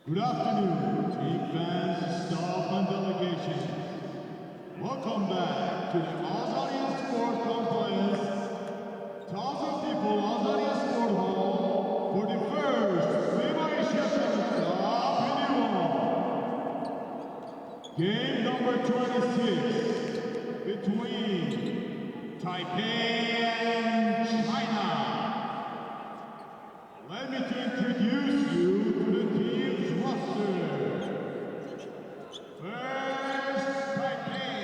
Good afternoon, team fans, staff, and delegations. Welcome back to the Azadian Sport Complex, 1,000 people Azadian Sport Hall for the first FIBA Asia Cup in Game number 26 between Taipei and China. Let me introduce you to the team's roster. First, Taipei.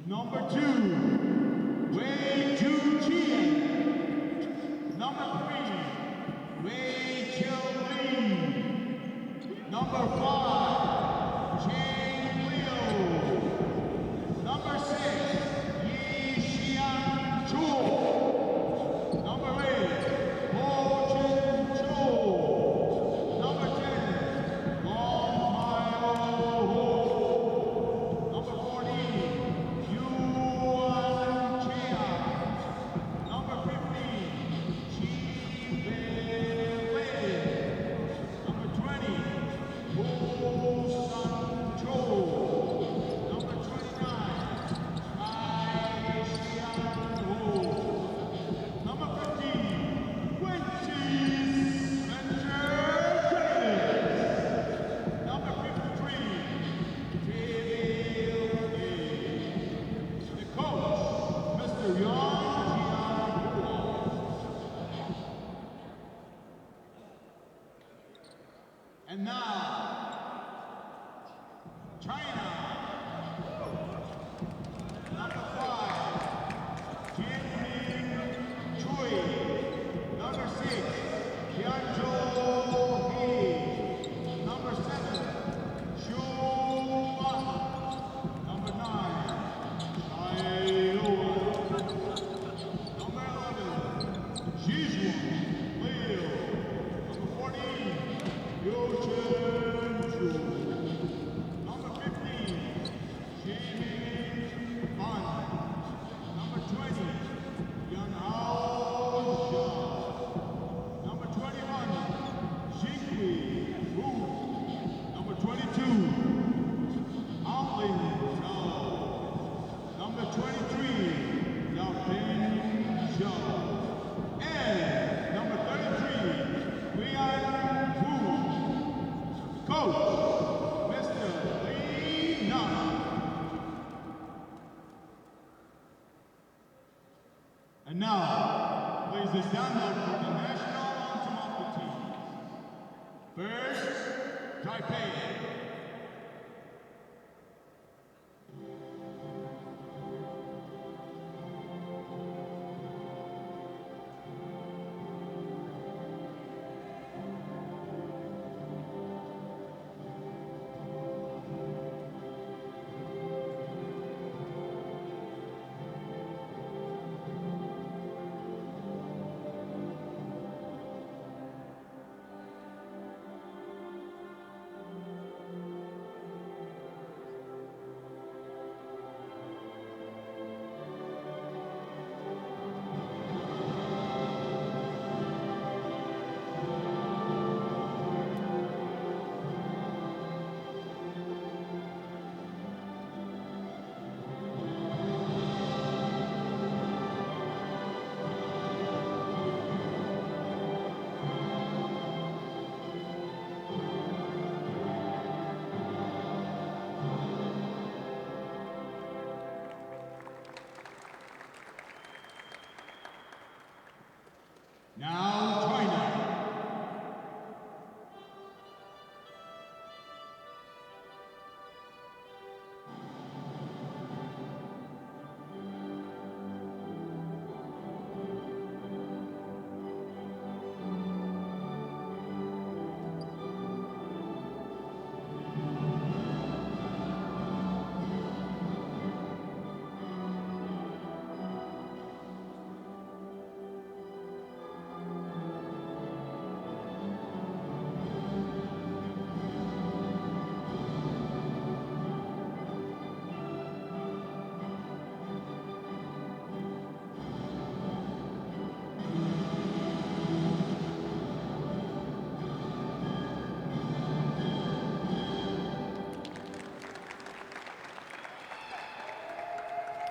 Number 2, Wei Chu Chien. Number 3, Wei Chiu Lee. Number 5, Cheng Liu. Number 6, Number 8, Ho Chin Cho. Number 10, Long Mai Ho. Number 14, Yuan Chia. Number 15, Chi Bei. Number 20, Ho San Cho. Number 29, Ai Xian Ho. Number 15, Quincy Spencer Davis. Number 53, Phil Lee. The coach, Mr. Yang Jianhua. And now, China. Number 5, Jianming Chui. Number 6, Tianzhou He. Number 7, Xu Fan. Number 9, Chai Yuan. Number 11, Zhizhuan Liu. Number 14, Yu Chen Zhu. Number 15,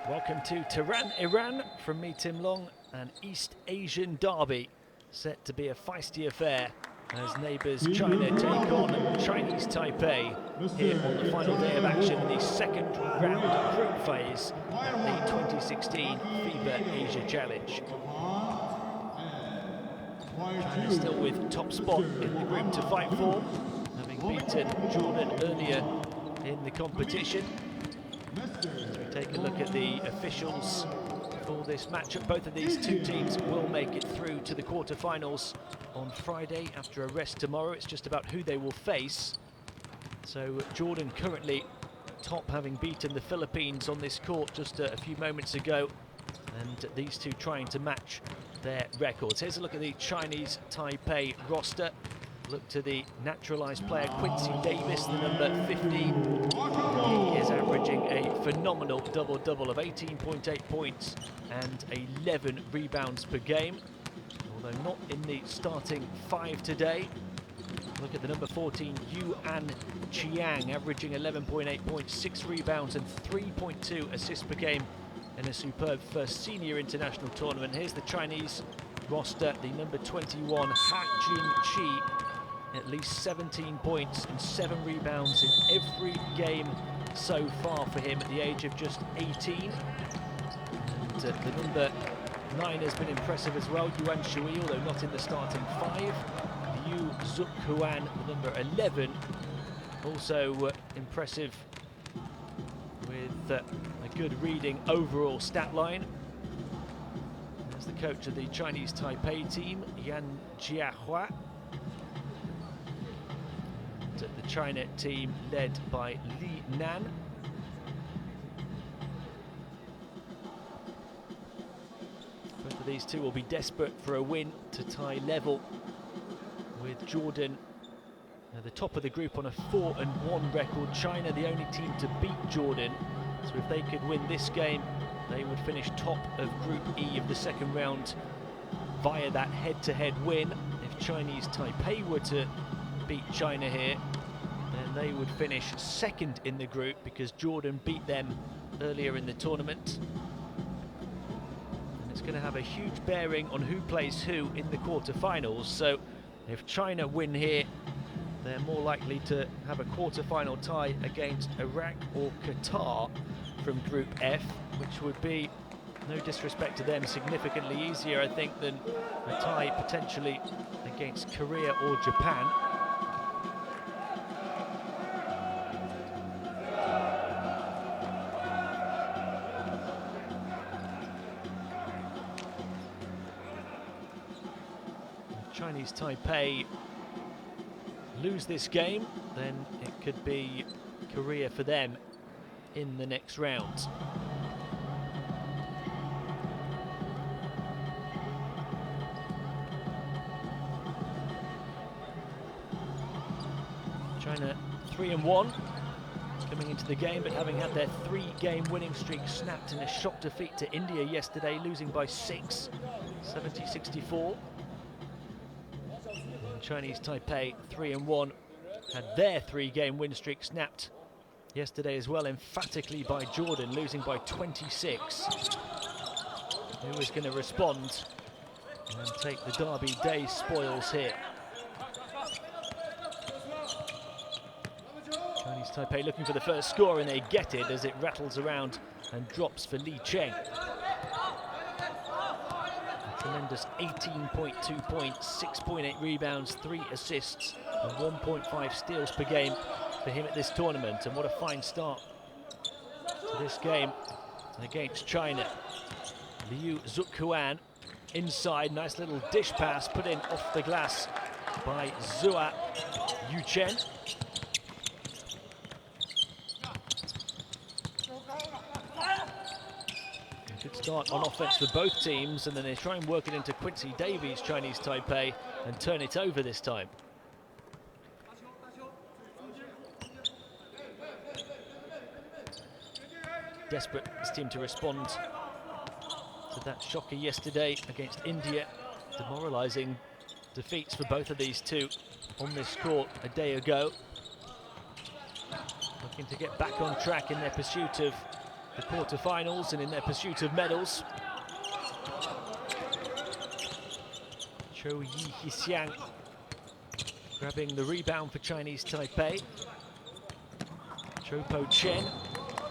Welcome to Tehran, Iran from me, Tim Long. An East Asian derby set to be a feisty affair as neighbours China take on Chinese Taipei here on the final day of action in the second round group phase at the 2016 FIBA Asia Challenge. China still with top spot in the group to fight for, having beaten Jordan earlier in the competition. As we take a look at the officials for this matchup, both of these two teams will make it through to the quarterfinals on Friday after a rest tomorrow. It's just about who they will face. So Jordan currently top, having beaten the Philippines on this court just a few moments ago, and these two trying to match their records. Here's a look at the Chinese Taipei roster. Look to the naturalised player Quincy Davis, the number 15. He is averaging a phenomenal double-double of 18.8 points and 11 rebounds per game, although not in the starting five today. Look at the number 14, Yuan Chiang, averaging 11.8 points, 6 rebounds and 3.2 assists per game in a superb first senior international tournament. Here's the Chinese roster. The number 21, Ha Jin Chi, at least 17 points and 7 rebounds in every game so far for him at the age of just 18. And the number 9 has been impressive as well, Yuan Shui, although not in the starting 5. Yu Zuk Huan, the number 11, also impressive with a good reading overall stat line. There's the coach of the Chinese Taipei team, Yan Jiahua. The China team led by Li Nan. Both of these two will be desperate for a win to tie level with Jordan at the top of the group on a 4-1 record. China the only team to beat Jordan, so if they could win this game they would finish top of Group E of the second round via that head-to-head win. If Chinese Taipei were to beat China here, then they would finish second in the group because Jordan beat them earlier in the tournament. And it's going to have a huge bearing on who plays who in the quarterfinals. So if China win here, they're more likely to have a quarterfinal tie against Iraq or Qatar from Group F, which would be, no disrespect to them, significantly easier, I think, than a tie potentially against Korea or Japan. Chinese Taipei lose this game, then it could be Korea for them in the next round. China 3-1 coming into the game, but having had their 3-game winning streak snapped in a shock defeat to India yesterday, losing by 6, 70-64. Chinese Taipei 3-1 had their 3-game win streak snapped yesterday as well, emphatically by Jordan, losing by 26. Who is going to respond and take the Derby Day spoils here? Chinese Taipei looking for the first score, and they get it as it rattles around and drops for Li Cheng. Tremendous 18.2 points, 6.8 rebounds, 3 assists and 1.5 steals per game for him at this tournament. And what a fine start to this game against China. Liu Zukhuan inside, nice little dish pass put in off the glass by Zhua Yuchen. Good start on offense for both teams, and then they try and work it into Quincy Davies, Chinese Taipei, and turn it over this time. Desperate, this team, to respond to that shocker yesterday against India. Demoralising defeats for both of these two on this court a day ago. Looking to get back on track in their pursuit of the quarter-finals and in their pursuit of medals. Chou Yi-Hsiang grabbing the rebound for Chinese Taipei. Chopo Chen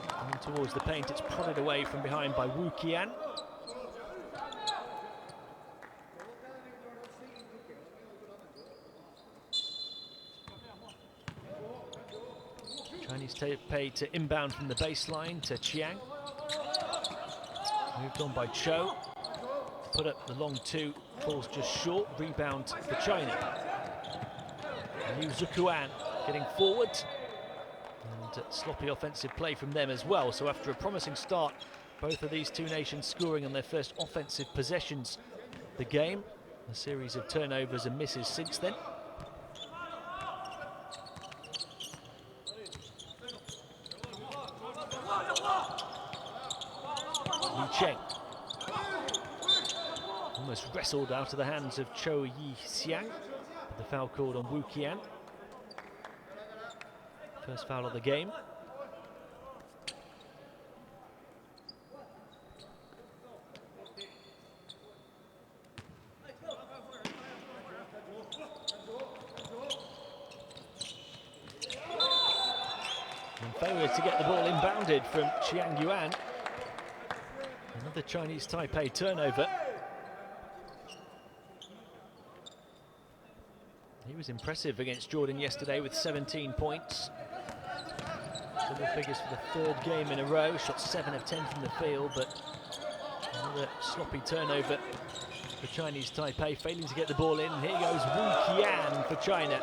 coming towards the paint. It's prodded away from behind by Wu Qian. Chinese Taipei to inbound from the baseline to Chiang. Moved on by Cho. Put up the long two, falls just short. Rebound for China. Liu Zukuan getting forward. And sloppy offensive play from them as well. So after a promising start, both of these two nations scoring on their first offensive possessions of the game. A series of turnovers and misses since then. Li Cheng almost wrestled out of the hands of Chou Yi-Hsiang. The foul called on Wu Qian. First foul of the game. And failure to get the ball inbounded from Chiang Yuan. Another Chinese Taipei turnover. He was impressive against Jordan yesterday with 17 points. Double figures for the third game in a row. Shot 7 of 10 from the field, but another sloppy turnover for Chinese Taipei, failing to get the ball in. Here goes Wu Qian for China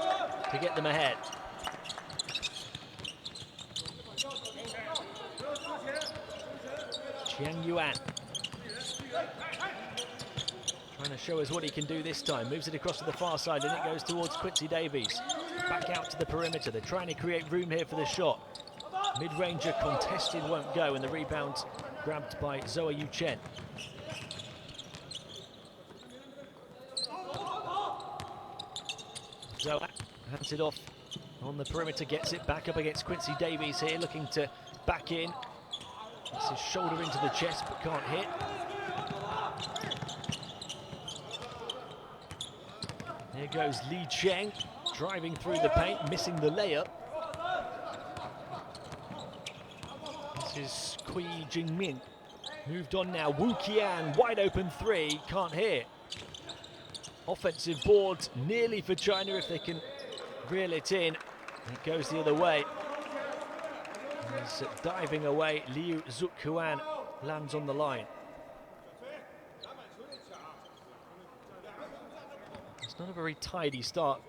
to get them ahead. Chiang Yuan trying to show us what he can do this time. Moves it across to the far side and it goes towards Quincy Davies. Back out to the perimeter. They're trying to create room here for the shot. Mid-ranger contested, won't go, and the rebound grabbed by Zoe Yu Chen. Zoe hands it off on the perimeter, gets it back up against Quincy Davies here, looking to back in. Gets his shoulder into the chest, but can't hit. Here goes Li Cheng, driving through the paint, missing the layup. This is Kui Jingmin. Moved on now, Wu Qian, wide open three, can't hit. Offensive board nearly for China if they can reel it in. It goes the other way. He's diving away, Liu Zukuan lands on the line. It's not a very tidy start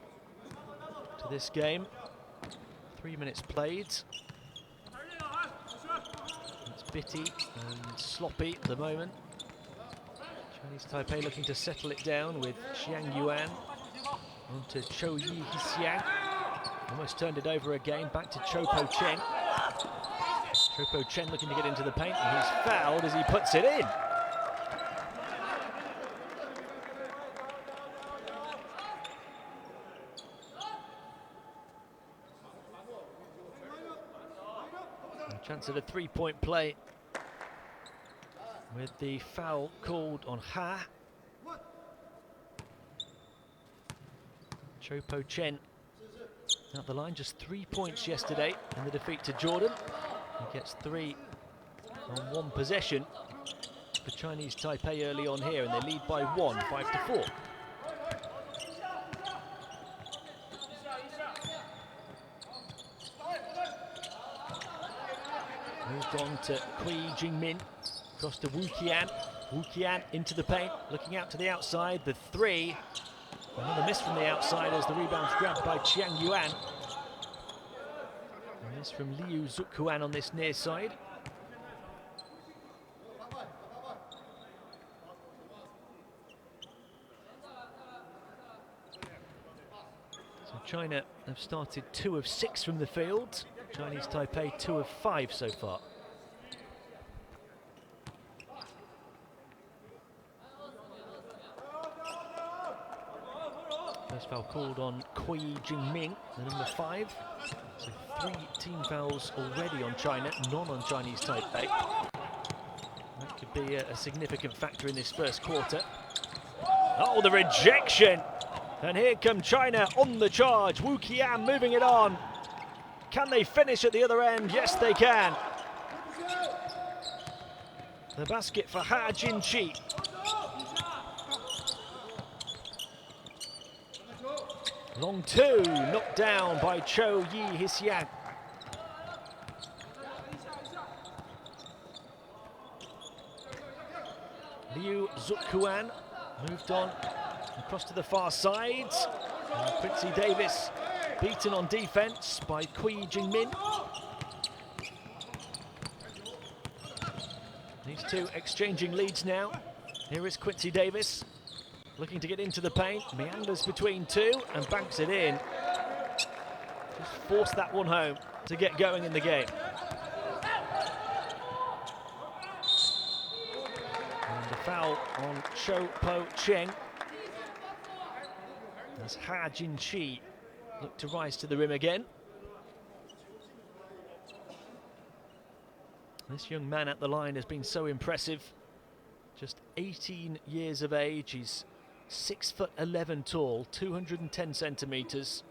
to this game. 3 minutes played. It's bitty and sloppy at the moment. Chinese Taipei looking to settle it down with Chiang Yuan onto Chou Yi-Hsiang. Almost turned it over again, back to Chopo Chen. Chopo Chen looking to get into the paint, and he's fouled as he puts it in. A chance at a three-point play with the foul called on Ha. Chopo Chen out the line, just 3 points yesterday in the defeat to Jordan. He gets 3 on one possession for Chinese Taipei early on here, and they lead by 1, 5-4. Moved on to Kui Jingmin, across to Wu Qian. Wu Qian into the paint, looking out to the outside. The three, another miss from the outside as the rebound's grabbed by Chiang Yuan. And this from Liu Zukuan on this near side. So China have started 2 of 6 from the field. Chinese Taipei 2 of 5 so far. First foul called on Kui Jingmin, the number 5. So 3 team fouls already on China, none on Chinese Taipei. That could be a significant factor in this first quarter. Oh, the rejection! And here come China on the charge. Wu Qian moving it on. Can they finish at the other end? Yes, they can. The basket for Ha Jinqi. Long 2, knocked down by Cho Yi Hsiang. Liu Zukuan moved on across to the far side. And Quincy Davis beaten on defense by Kui Jingmin. These two exchanging leads now. Here is Quincy Davis looking to get into the paint. Meanders between 2 and banks it in. Just forced that one home to get going in the game. And the foul on Cho Po Cheng as Ha Jinqi look to rise to the rim again. This young man at the line has been so impressive. Just 18 years of age. He's 6'11" tall, 210 centimetres.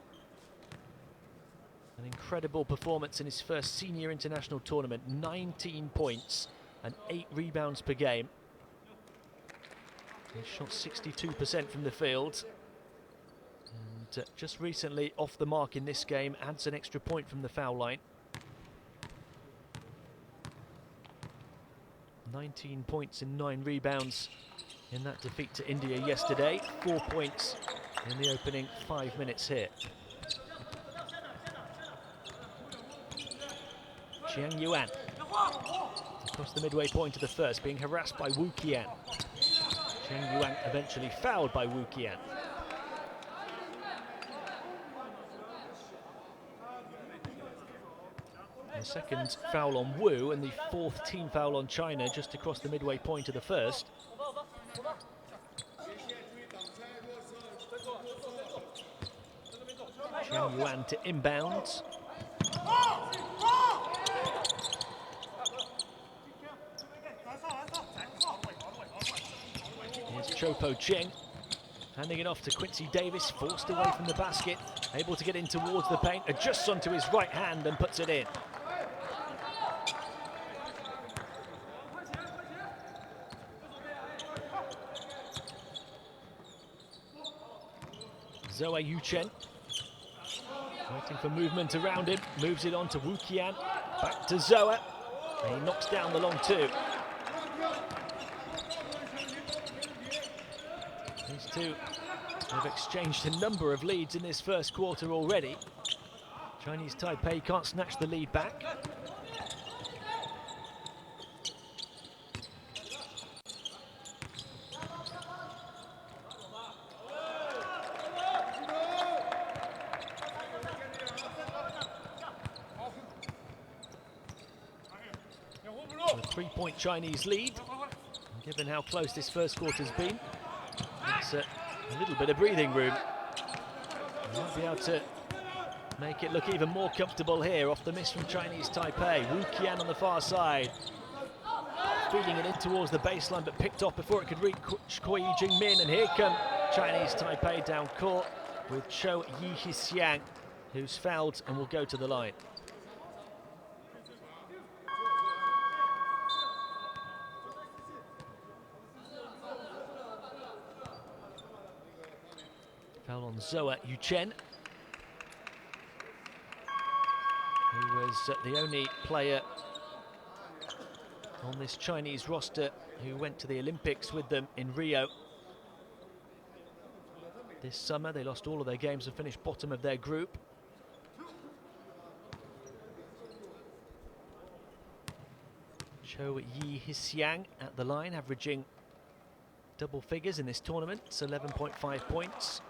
An incredible performance in his first senior international tournament. 19 points and 8 rebounds per game. He shot 62% from the field. And just recently off the mark in this game, adds an extra point from the foul line. 19 points and 9 rebounds in that defeat to India yesterday. 4 points in the opening 5 minutes here. Jiang Yuan across the midway point of the first, being harassed by Wu Qian. Jiang Yuan eventually fouled by Wu Qian. The second foul on Wu and the 4th team foul on China just across the midway point of the first. Jiang Yuan to inbound. Here's Cho Po Cheng handing it off to Quincy Davis, forced away from the basket, able to get in towards the paint, adjusts onto his right hand and puts it in. Zoe Yuchen waiting for movement around him, moves it on to Wu Qian, back to Zoe, and he knocks down the long 2. These two have exchanged a number of leads in this first quarter already. Chinese Taipei can't snatch the lead back. A 3-point Chinese lead. And given how close this first quarter's been, it's a little bit of breathing room. They might be able to make it look even more comfortable here off the miss from Chinese Taipei. Wu Qian on the far side, feeding it in towards the baseline, but picked off before it could reach Kui Jingmin. And here come Chinese Taipei down court with Cho Yi Hsiang, who's fouled and will go to the line. Foul on Zoe Yuchen, who was the only player on this Chinese roster who went to the Olympics with them in Rio. This summer they lost all of their games and finished bottom of their group. Cho Yi Hsiang at the line, averaging double figures in this tournament. It's 11.5 points,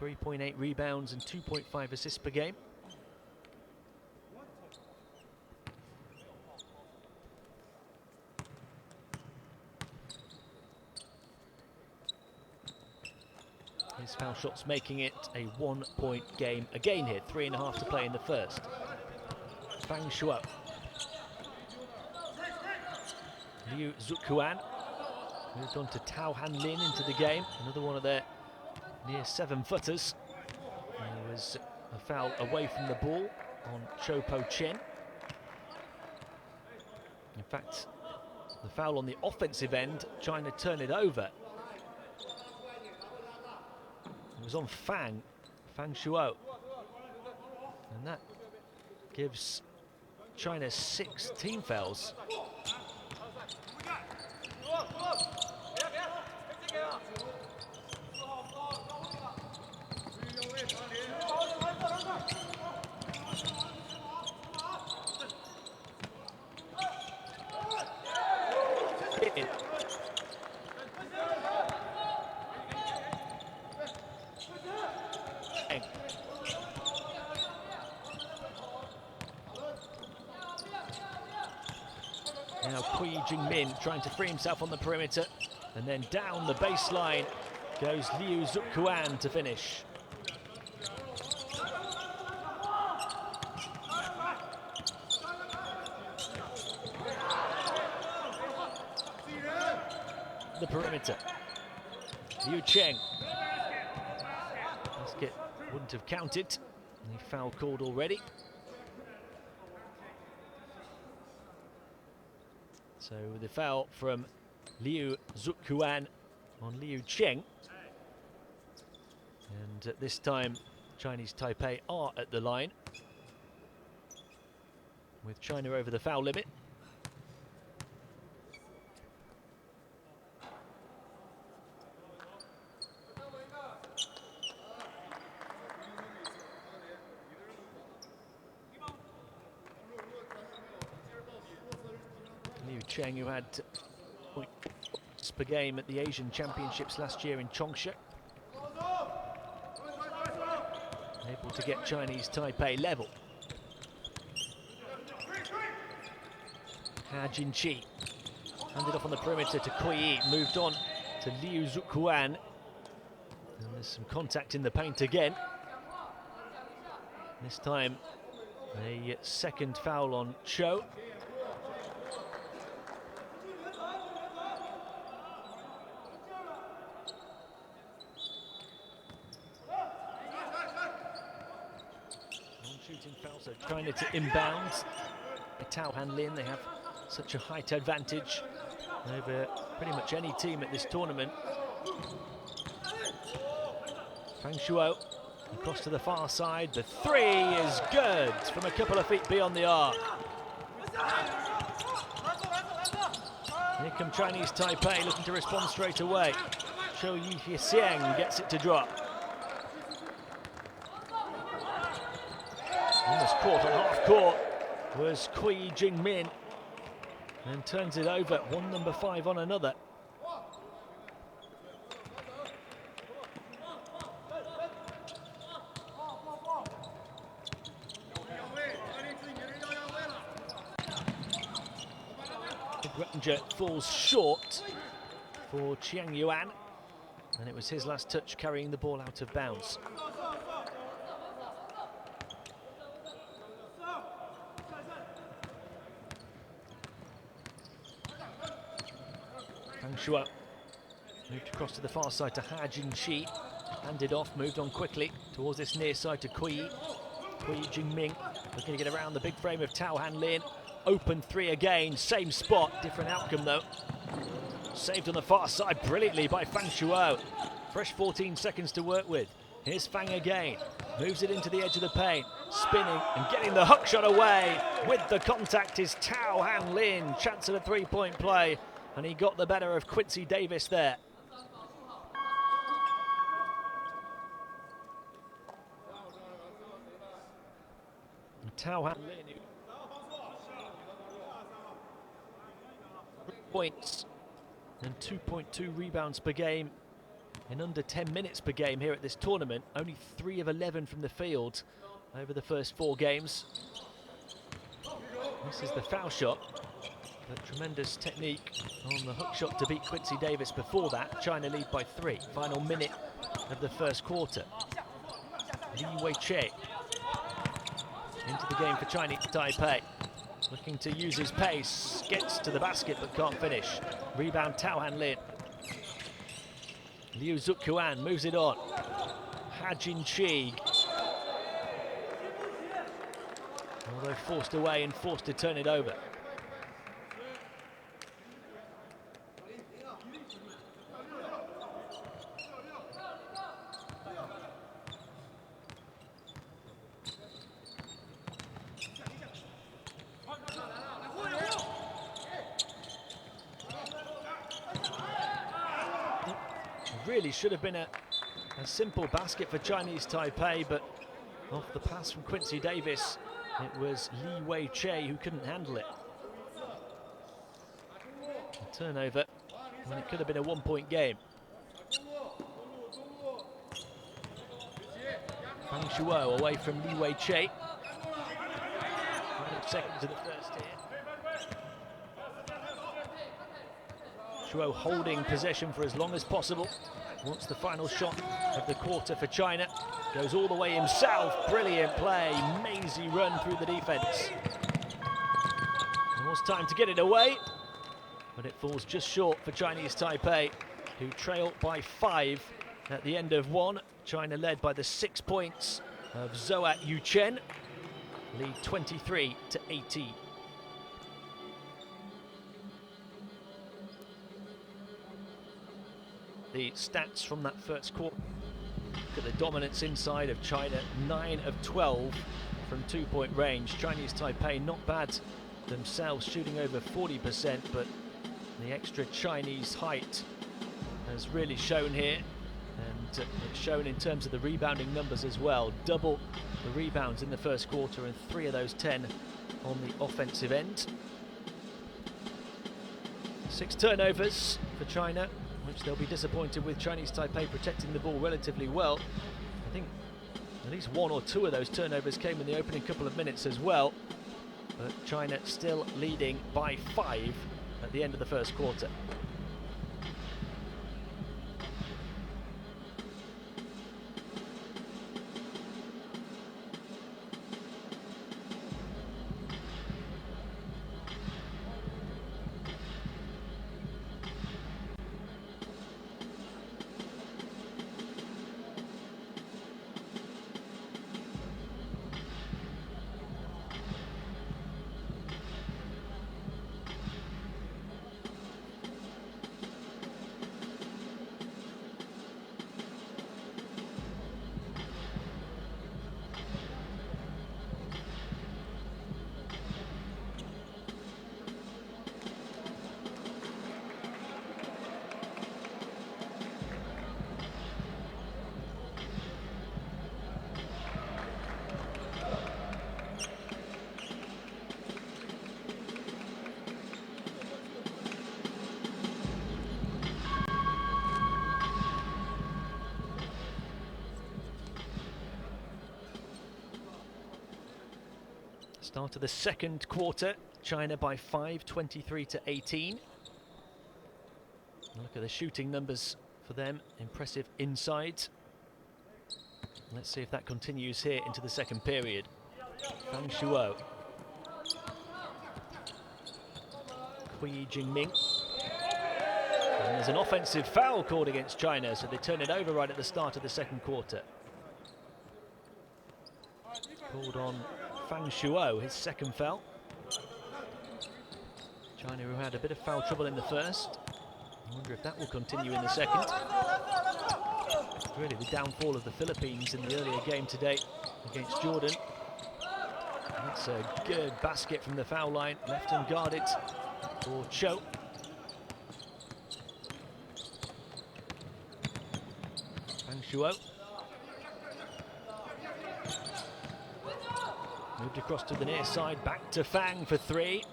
3.8 rebounds and 2.5 assists per game. His Foul shots making it a 1-point game again here. 3.5 to play in the first. Fang Shuo. Liu Zukuan moved on to Tao Han Lin into the game. Another one of their near 7-footers. There was a foul away from the ball on Cho Po Chen. In fact, the foul on the offensive end, China turned it over. It was on Fang Shuo. And that gives China 6 team fouls. Now Kui Jingmin trying to free himself on the perimeter, and then down the baseline goes Liu Zukuan to finish. The perimeter. Liu Cheng. Basket wouldn't have counted. The foul called already. So the foul from Liu Zukuan on Liu Cheng. And at this time, Chinese Taipei are at the line, with China over the foul limit. Liu Cheng, who had points per game at the Asian Championships last year in Changsha. Able to get Chinese Taipei level. Ha Jinqi handed off on the perimeter to Kui, moved on to Liu Zukuan. And there's some contact in the paint again. This time a second foul on Cho. Non-shooting foul, so China to inbound. Tao Han Lin, they have such a height advantage over pretty much any team at this tournament. Fang Shuo across to the far side. The three is good from a couple of feet beyond the arc. Here come Chinese Taipei looking to respond straight away. Zhou Yixiang gets it to drop. Almost caught on half court was Kui Jingmin, and turns it over, one number 5 on another. Granger falls short for Chiang Yuan, and it was his last touch carrying the ball out of bounds. Fang Shuo moved across to the far side to Ha Jinqi, handed off, moved on quickly towards this near side to Kui Jingmin, looking to get around the big frame of Tao Han Lin. Open three again, same spot, different outcome though. Saved on the far side brilliantly by Fang Shuo. Fresh 14 seconds to work with. Here's Fang again, moves it into the edge of the paint, spinning and getting the hook shot away. With the contact is Tao Han Lin. Chance at a three-point play, and he got the better of Quincy Davis there. Tao Han Lin, points and 2.2 rebounds per game in under 10 minutes per game here at this tournament. Only 3 of 11 from the field over the first 4 games. This is the foul shot, but tremendous technique on the hook shot to beat Quincy Davis before that. China lead by 3. Final minute of the first quarter. Li Weiqi into the game for Chinese Taipei. Looking to use his pace, gets to the basket but can't finish. Rebound Tao Han Lin. Liu Zukuan moves it on. Ha Jin-chi, although forced away and forced to turn it over. Really should have been a simple basket for Chinese Taipei, but off the pass from Quincy Davis, it was Li Weiqi who couldn't handle it. A turnover when it could have been a one-point game. Fang Shuo away from Li Weiqi. 5 seconds to the first here. Shuo holding possession for as long as possible. Wants the final shot of the quarter for China. Goes all the way himself. Brilliant play. Mazy run through the defense. There was time to get it away, but it falls just short for Chinese Taipei, who trail by 5 at the end of 1. China led by the 6 points of Zoat Yuchen. Lead 23-18. The stats from that first quarter. Look at the dominance inside of China, 9 of 12 from 2-point range. Chinese Taipei not bad themselves, shooting over 40%, but the extra Chinese height has really shown here, and it's shown in terms of the rebounding numbers as well. Double the rebounds in the first quarter, and 3 of those 10 on the offensive end. 6 turnovers for China, which they'll be disappointed with. Chinese Taipei protecting the ball relatively well. I think at least 1 or 2 of those turnovers came in the opening couple of minutes as well. But China still leading by 5 at the end of the first quarter. Start of the second quarter, China by 5, 23-18. Look at the shooting numbers for them, impressive inside. Let's see if that continues here into the second period. Fang Shuo. Kui Jingming. And there's an offensive foul called against China, so they turn it over right at the start of the second quarter. Called on Fang Shuo, his second foul. China, who had a bit of foul trouble in the first. I wonder if that will continue in the second. Really the downfall of the Philippines in the earlier game today against Jordan. That's a good basket from the foul line, left unguarded for Cho. Fang Shuo. Moved across to the near side, back to Fang for 3.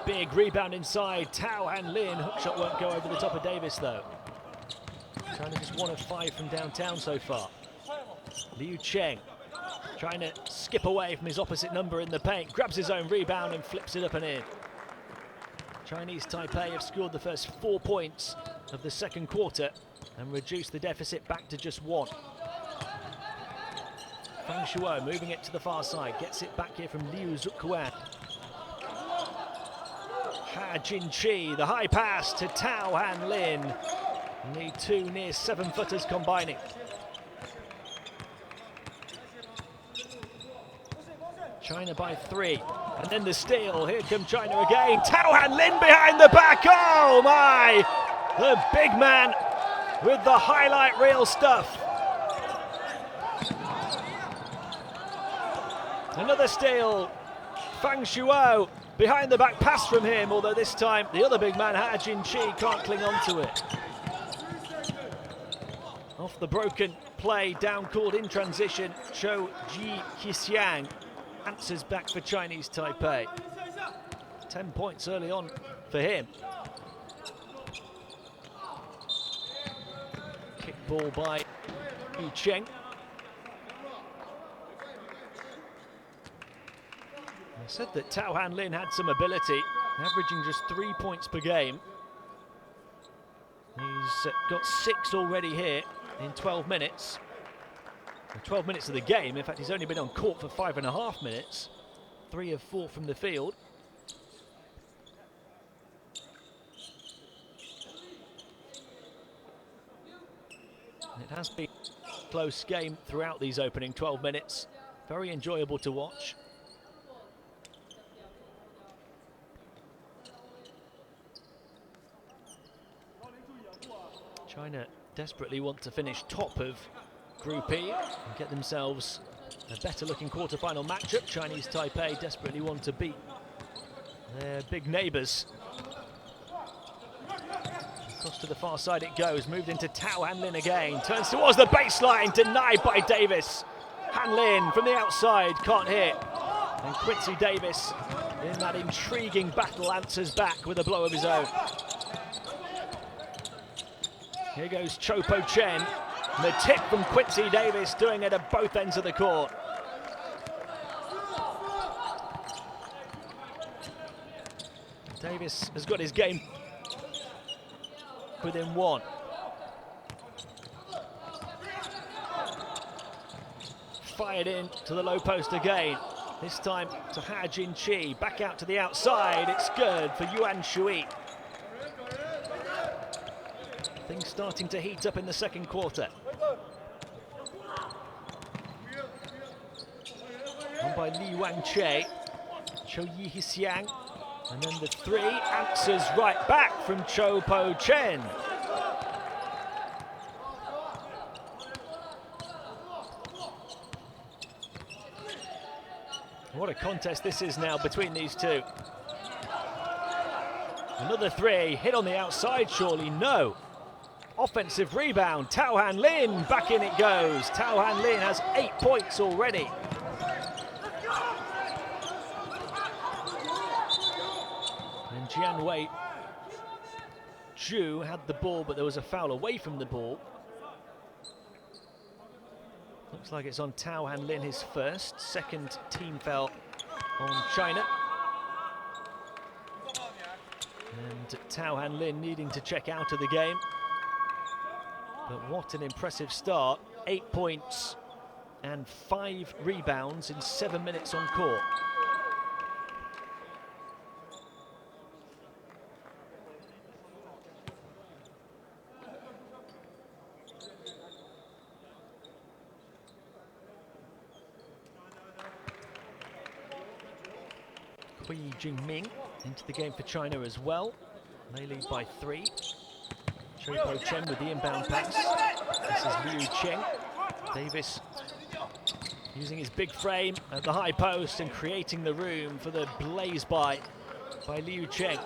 Big rebound inside, Tao Han Lin. Hookshot won't go over the top of Davis though. China just 1 of 5 from downtown so far. Liu Cheng trying to skip away from his opposite number in the paint, grabs his own rebound and flips it up and in. Chinese Taipei have scored the first 4 points of the second quarter and reduced the deficit back to just 1. Fang Shuo moving it to the far side, gets it back here from Liu Zukuan. Ha Jinqi, the high pass to Tao Han Lin. Need 2 near 7-footers combining. China by 3, and then the steal. Here come China again. Tao Han Lin behind the back. Oh my! The big man with the highlight reel stuff. Another steal. Fang Shuo behind the back pass from him, although this time the other big man, Ha Jinqi, can't cling on to it. Off the broken play, down called in transition, Zhou Jixiang answers back for Chinese Taipei. 10 points early on for him. Kick ball by Yu Cheng. I said that Tao Han Lin had some ability, averaging just 3 points per game. He's got 6 already here in 12 minutes. 12 minutes of the game. In fact, he's only been on court for 5.5 minutes. 3 of 4 from the field. It has been a close game throughout these opening 12 minutes. Very enjoyable to watch. China desperately want to finish top of Group E and get themselves a better looking quarter-final matchup. Chinese Taipei desperately want to beat their big neighbours. Across to the far side it goes, moved into Tao Han Lin again, turns towards the baseline, denied by Davis. Han Lin from the outside, can't hit. And Quincy Davis in that intriguing battle answers back with a blow of his own. Here goes Cho Po Chen. The tip from Quincy Davis, doing it at both ends of the court. Davis has got his game within 1. Fired in to the low post again. This time to Ha Jinqi. Back out to the outside. It's good for Yuan Shui. Things starting to heat up in the second quarter. On by Li Wangche, Zhou Jixiang, and then the 3 answers right back from Cho Po Chen. What a contest this is now between these two. Another 3, hit on the outside, surely no. Offensive rebound, Tao Han Lin, back in it goes. Tao Han Lin has 8 points already. And Jianwei Zhu had the ball, but there was a foul away from the ball. Looks like it's on Tao Han Lin, his first. Second team foul on China. And Tao Han Lin needing to check out of the game. But what an impressive start. 8 points and 5 rebounds in 7 minutes on court. Hui Jingming into the game for China as well. They lead by 3. Cho Po Chen with the inbound pass. This is Liu Cheng. Davis using his big frame at the high post and creating the room for the blaze by Liu Cheng.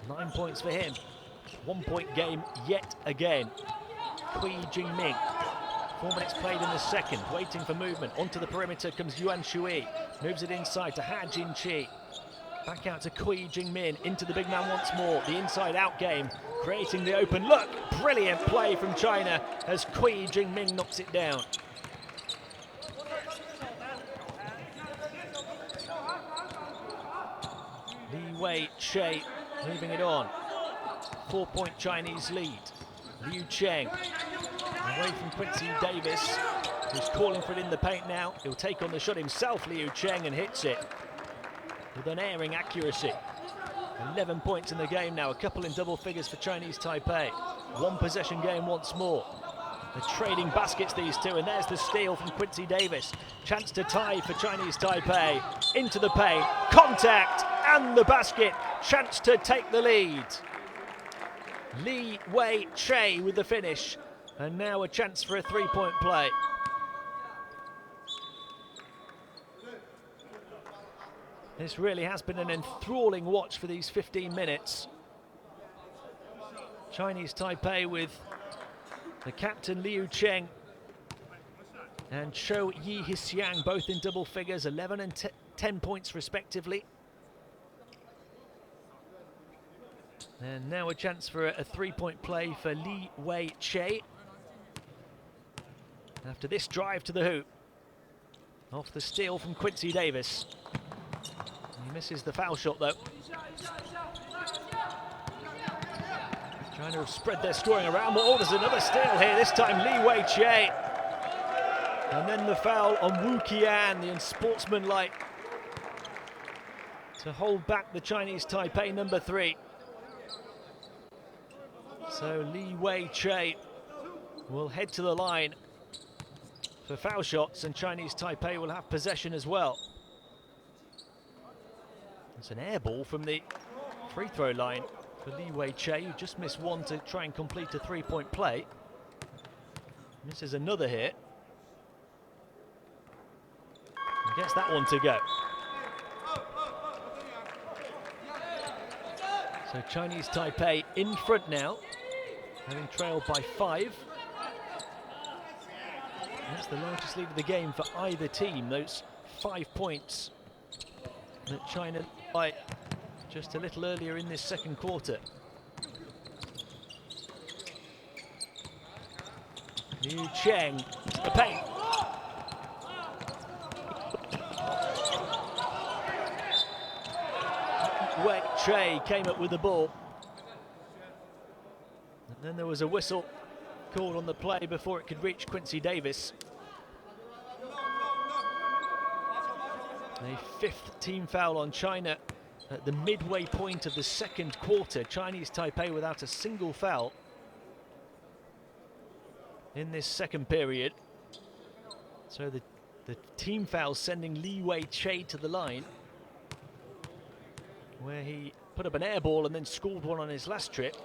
9 points for him. 1 point game yet again. Hui Jingming. 4 minutes played in the second, waiting for movement. Onto the perimeter comes Yuan Shui. Moves it inside to Ha Jinqi. Back out to Hui Jingmin, into the big man once more. The inside-out game, creating the open look. Brilliant play from China as Hui Jingmin knocks it down. Wei Che moving it on. 4-point Chinese lead. Liu Cheng away from Quincy Davis, who's calling for it in the paint now. He'll take on the shot himself, Liu Cheng, and hits it with unerring accuracy. 11 points in the game now, a couple in double figures for Chinese Taipei. One possession game once more. They're trading baskets, these two, and there's the steal from Quincy Davis. Chance to tie for Chinese Taipei. Into the paint, contact, and the basket. Chance to take the lead. Li Wei Che with the finish, and now a chance for a three-point play. This really has been an enthralling watch for these 15 minutes. Chinese Taipei with the captain Liu Cheng and Cho Yi Hsiang both in double figures, 11 and 10 points respectively. And now a chance for a three-point play for Li Wei Che. After this drive to the hoop. Off the steal from Quincy Davis. He misses the foul shot though. Trying to spread their scoring around, but there's another steal here, this time Li Wei Che. And then the foul on Wu Qian, the unsportsmanlike, to hold back the Chinese Taipei number 3. So Li Wei Che will head to the line for foul shots, and Chinese Taipei will have possession as well. It's an air ball from the free throw line for Li Wei Che, who just missed one to try and complete a three-point play. Misses another hit. And gets that one to go. So Chinese Taipei in front now, having trailed by 5. That's the largest lead of the game for either team, those 5 points that China by just a little earlier in this second quarter. Liu Cheng to the paint. Wei Che came up with the ball. And then there was a whistle called on the play before it could reach Quincy Davis. A 5th team foul on China at the midway point of the second quarter. Chinese Taipei without a single foul in this second period. So the team foul sending Li Wei Che to the line, where he put up an air ball and then scored one on his last trip.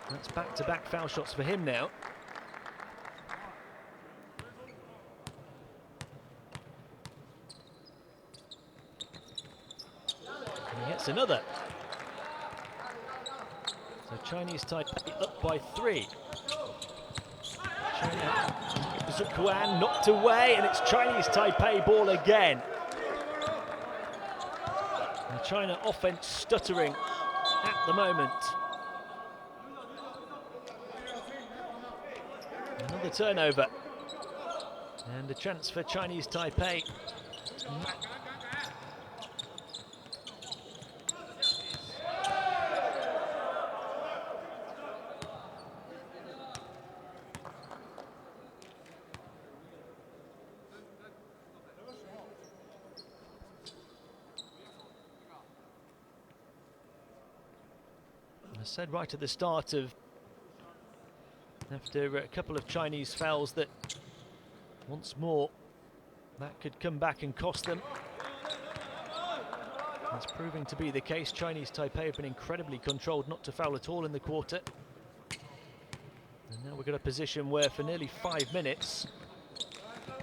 That's back-to-back foul shots for him now. And he gets another. So Chinese Taipei up by 3. Zuquan knocked away, and it's Chinese Taipei ball again. And China offense stuttering at the moment. Another turnover. And a chance for Chinese Taipei. I said right at the start of, after a couple of Chinese fouls, that once more that could come back and cost them. That's proving to be the case. Chinese Taipei have been incredibly controlled not to foul at all in the quarter. And now we've got a position where for nearly 5 minutes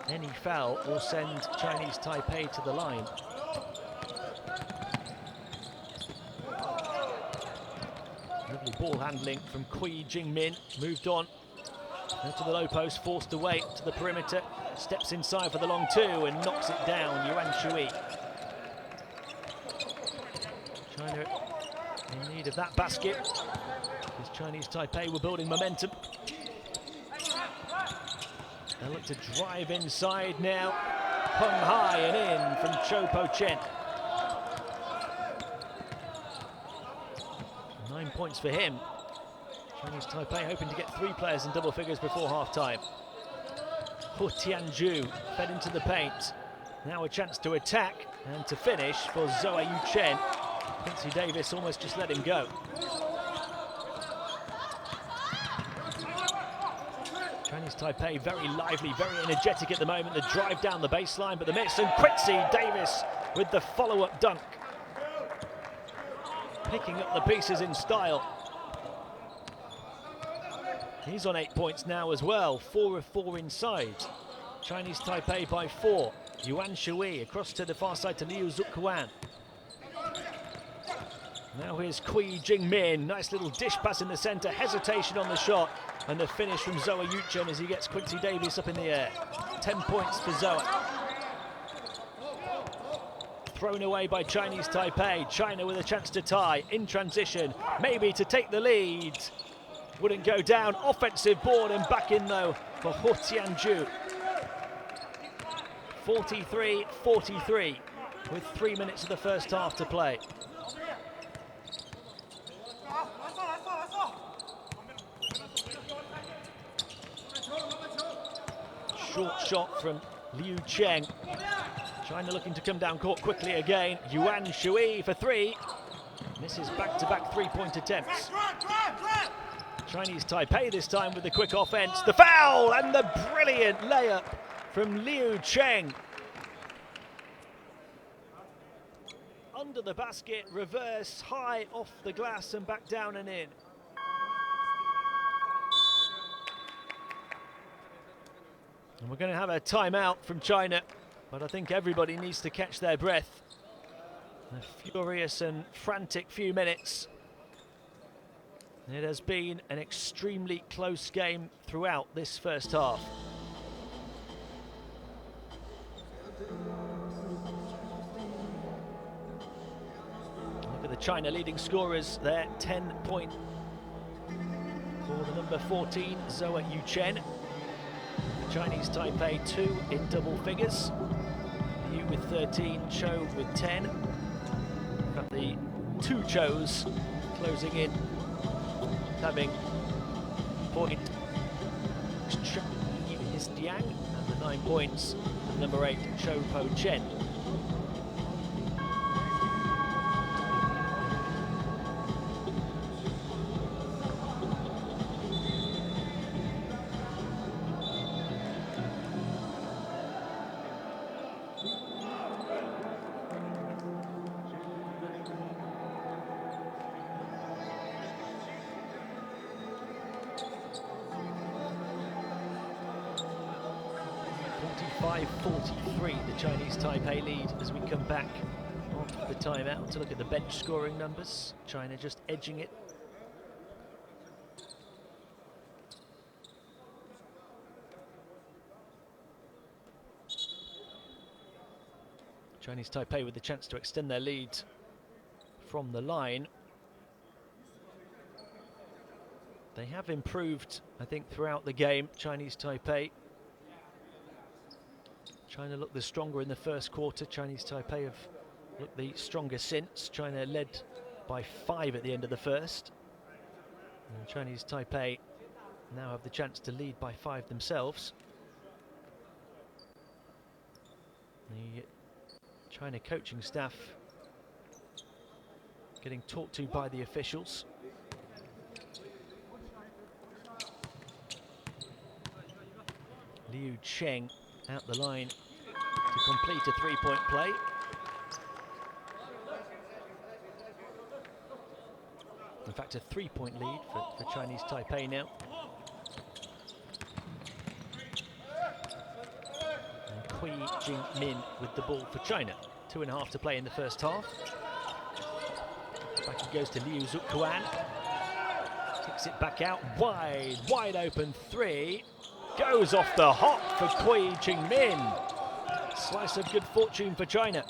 any foul will send Chinese Taipei to the line. Lovely ball handling from Kui Jingmin. Moved on to the low post, forced away to the perimeter. Steps inside for the long 2 and knocks it down. Yuan Shui. China in need of that basket, because Chinese Taipei were building momentum. They look to drive inside now. Hung high and in from Cho Po Chen. 9 points for him. Chinese Taipei hoping to get 3 players in double figures before half-time. Hu Tianju fed into the paint. Now a chance to attack and to finish for Zoe Yu Chen. Quincy Davis almost just let him go. Chinese Taipei very lively, very energetic at the moment. The drive down the baseline, but the miss, and Quincy Davis with the follow-up dunk. Picking up the pieces in style. He's on 8 points now as well, 4 of 4 inside. Chinese Taipei by 4. Yuan Shui across to the far side to Liu Zukuan. Now here's Kui Jingmin, nice little dish pass in the centre, hesitation on the shot, and the finish from Zoe Yu Chen as he gets Quincy Davis up in the air. 10 points for Zoe. Thrown away by Chinese Taipei. China with a chance to tie in transition, maybe to take the lead. Wouldn't go down. Offensive board and back in though for Hu Tianju. 43-43 with 3 minutes of the first half to play. Short shot from Liu Cheng. China looking to come down court quickly again. Yuan Shui for 3. Misses back-to-back 3-point attempts. Chinese Taipei this time with the quick offense. The foul and the brilliant layup from Liu Cheng. Under the basket, reverse, high off the glass and back down and in. And we're going to have a timeout from China, but I think everybody needs to catch their breath. A furious and frantic few minutes. It has been an extremely close game throughout this first half. Look at the China leading scorers there, 10 point for the number 14, Zoe Yu Chen. The Chinese Taipei 2 in double figures. Liu with 13, Cho with 10. Got the 2 Chos closing in, having point is Diang, and the 9 points, number 8, Cho Po Chen. The Chinese Taipei lead as we come back off the timeout to look at the bench scoring numbers. China just edging it. Chinese Taipei with the chance to extend their lead from the line. They have improved, I think, throughout the game, Chinese Taipei. China looked the stronger in the first quarter. Chinese Taipei have looked the stronger since. China led by 5 at the end of the first. And Chinese Taipei now have the chance to lead by 5 themselves. The China coaching staff getting talked to by the officials. Liu Cheng out the line to complete a 3-point play. In fact, a 3-point lead for Chinese Taipei now. And Kui Jingmin with the ball for China. 2.5 to play in the first half. Back he goes to Liu Zukuan. Kicks it back out, wide open 3. Goes off the hop for Kui Jingmin. Slice of good fortune for China.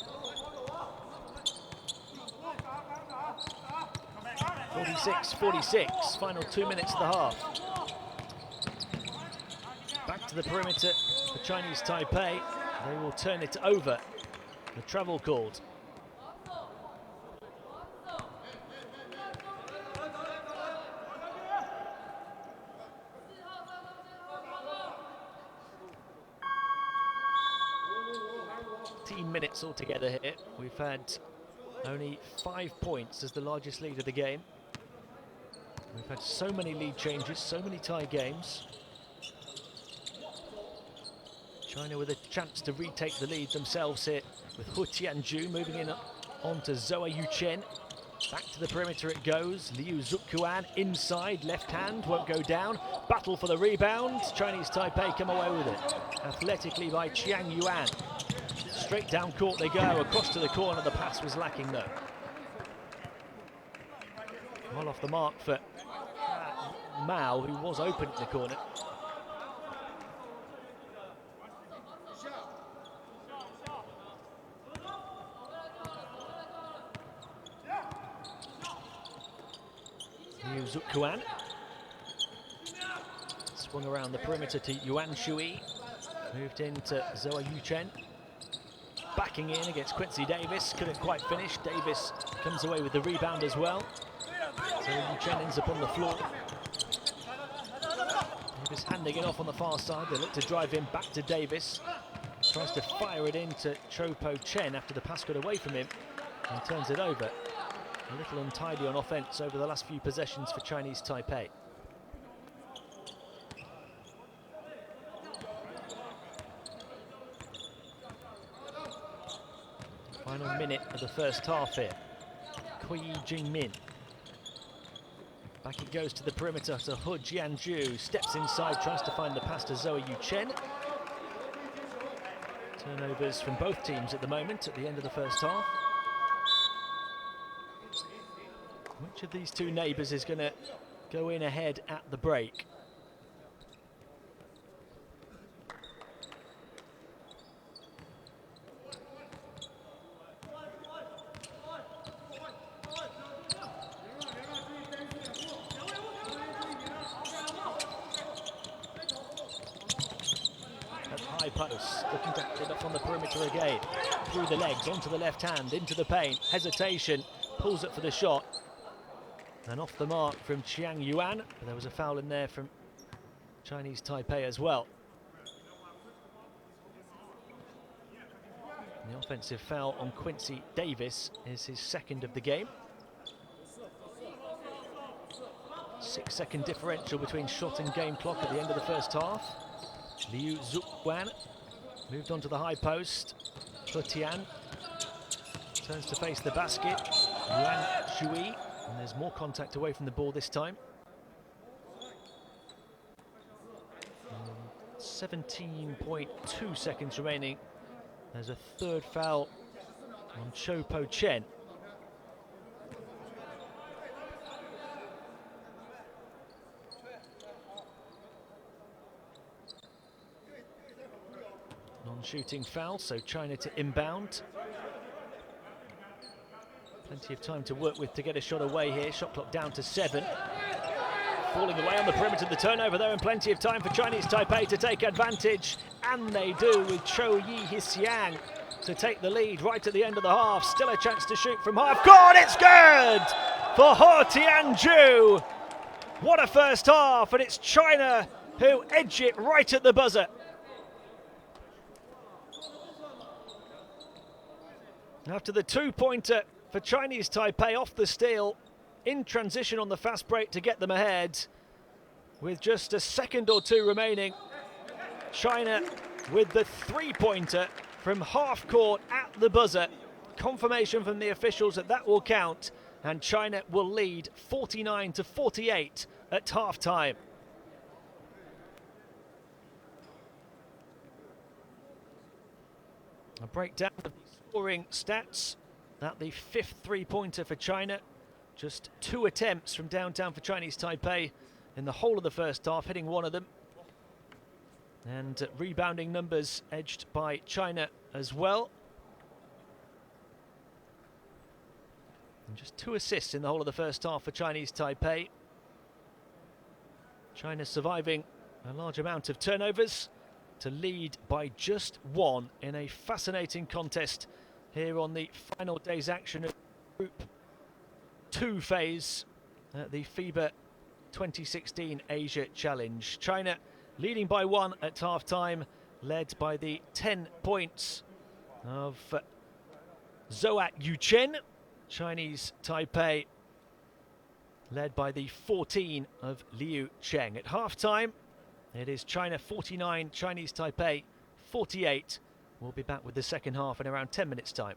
46-46, final 2 minutes of the half. Back to the perimeter for Chinese Taipei. They will turn it over. The travel called. minutes altogether here. We've had only 5 points as the largest lead of the game. We've had so many lead changes, so many tie games. China with a chance to retake the lead themselves here with Hu Tianju moving in onto Zhou Yuchen. Back to the perimeter it goes. Liu Zuquan inside, left hand, won't go down. Battle for the rebound. Chinese Taipei come away with it. Athletically by Chiang Yuan. Straight down court they go, across to the corner. The pass was lacking though. Well off the mark for Mao, who was open in the corner. Liu Zuquan swung around the perimeter to Yuan Shui. Moved into Zhou Yuchen. Backing in against Quincy Davis. Couldn't quite finish. Davis comes away with the rebound as well. Zhou Yuchen ends up on the floor. Davis handing it off on the far side. They look to drive him back to Davis. Tries to fire it into Cho Po Chen after the pass got away from him and turns it over. A little untidy on offense over the last few possessions for Chinese Taipei. Final minute of the first half here. Kui Jingmin. Back it goes to the perimeter to Hu Jianju. Steps inside, tries to find the pass to Zhou Yuchen. Turnovers from both teams at the moment at the end of the first half. Which of these two neighbours is going to go in ahead at the break? At high post, looking to get up on the perimeter again. Through the legs, onto the left hand, into the paint. Hesitation, pulls it for the shot. And off the mark from Chiang Yuan, but there was a foul in there from Chinese Taipei as well. And the offensive foul on Quincy Davis is his second of the game. 6-second differential between shot and game clock at the end of the first half. Liu Zuquan moved onto the high post. Hu Tian turns to face the basket. Yuan Shui. And there's more contact away from the ball this time. 17.2 seconds remaining. There's a third foul on Cho Po Chen. Non-shooting foul, so China to inbound. Plenty of time to work with to get a shot away here. Shot clock down to 7. Falling away on the perimeter, the turnover there, and plenty of time for Chinese Taipei to take advantage. And they do with Cho Yi Hsiang to take the lead right at the end of the half. Still a chance to shoot from half court. It's good for Hu Tianju. What a first half, and it's China who edge it right at the buzzer. After the two-pointer for Chinese Taipei off the steal, in transition on the fast break to get them ahead. With just a second or two remaining, China with the three-pointer from half court at the buzzer. Confirmation from the officials that that will count, and China will lead 49-48 at half-time. A breakdown of the scoring stats. That the fifth three-pointer for China. Just 2 attempts from downtown for Chinese Taipei in the whole of the first half, hitting one of them. And rebounding numbers edged by China as well. And just 2 assists in the whole of the first half for Chinese Taipei. China surviving a large amount of turnovers to lead by just 1 in a fascinating contest here on the final day's action of Group 2 phase at the FIBA 2016 Asia Challenge. China leading by 1 at half-time, led by the 10 points of Zhou Yuchen, Chinese Taipei, led by the 14 of Liu Cheng. At half-time, it is China 49, Chinese Taipei 48. We'll be back with the second half in around 10 minutes' time.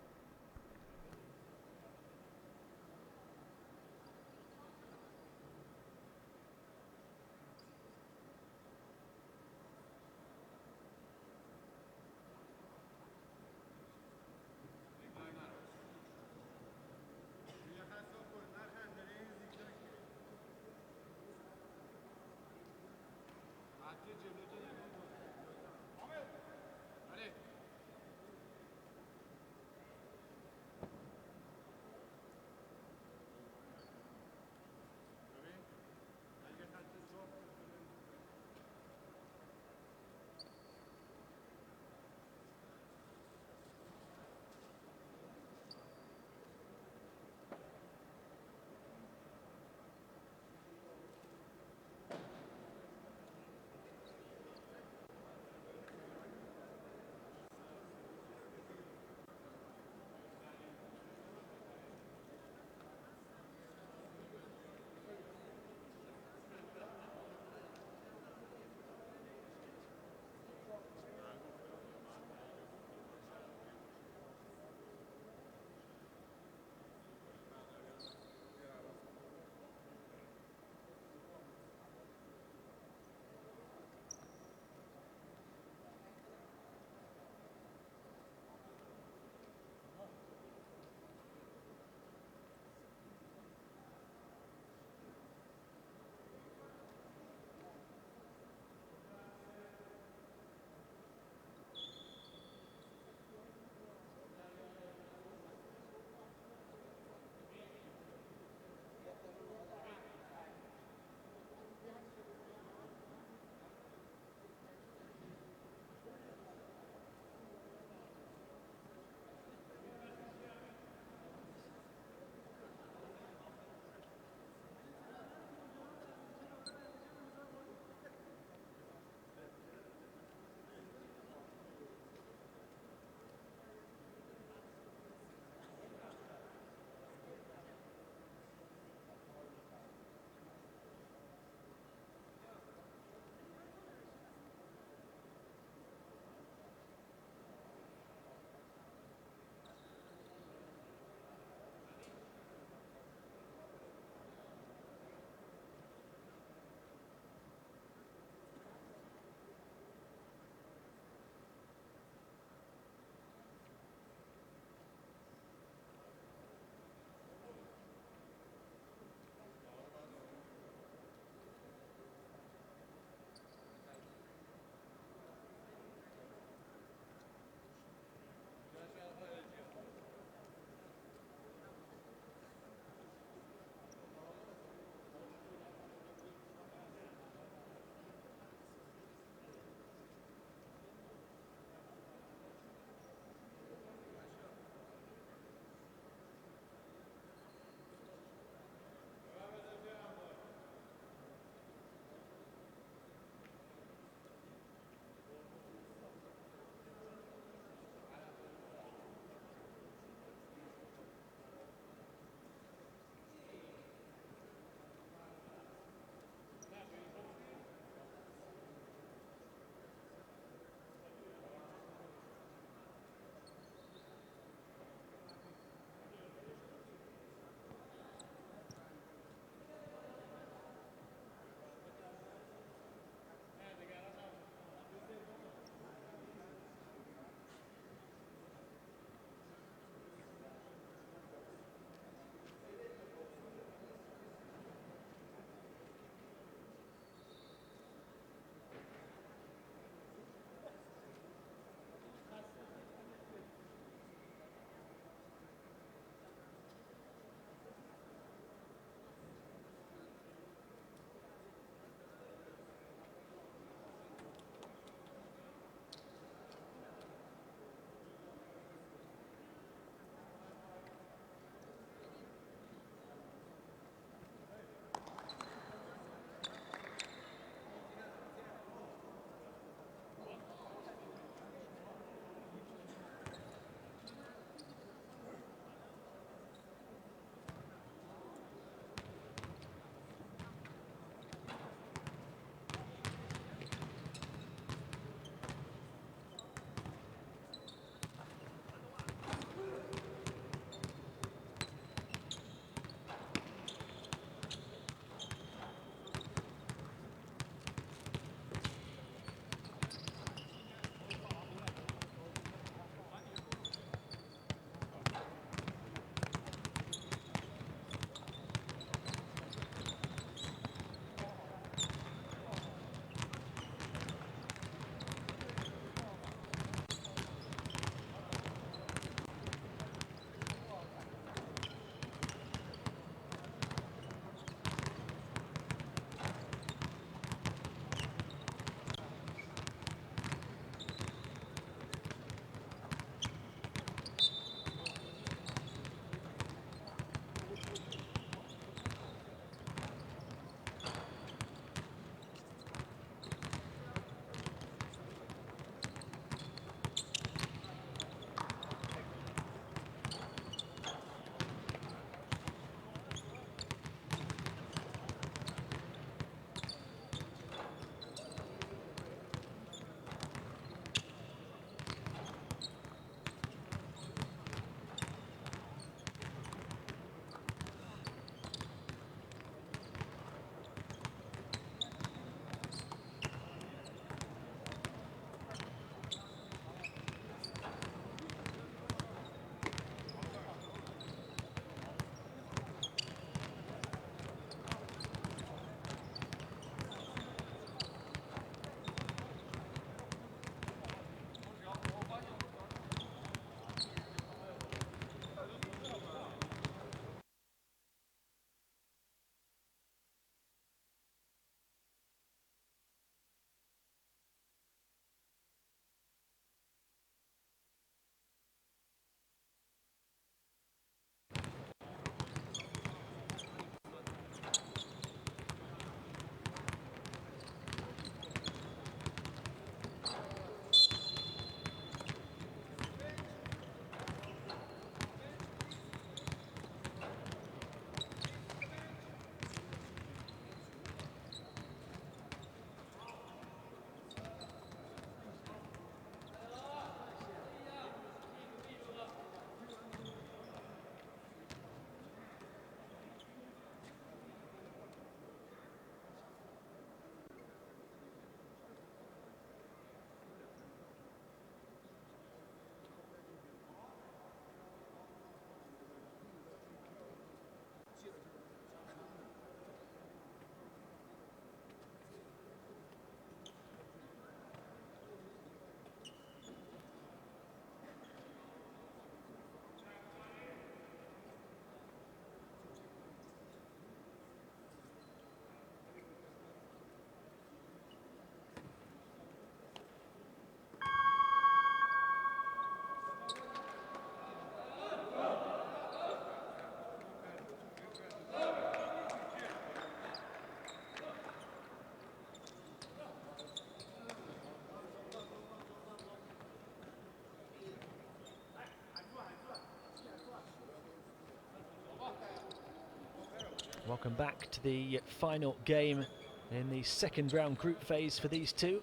Welcome back to the final game in the second round group phase for these two.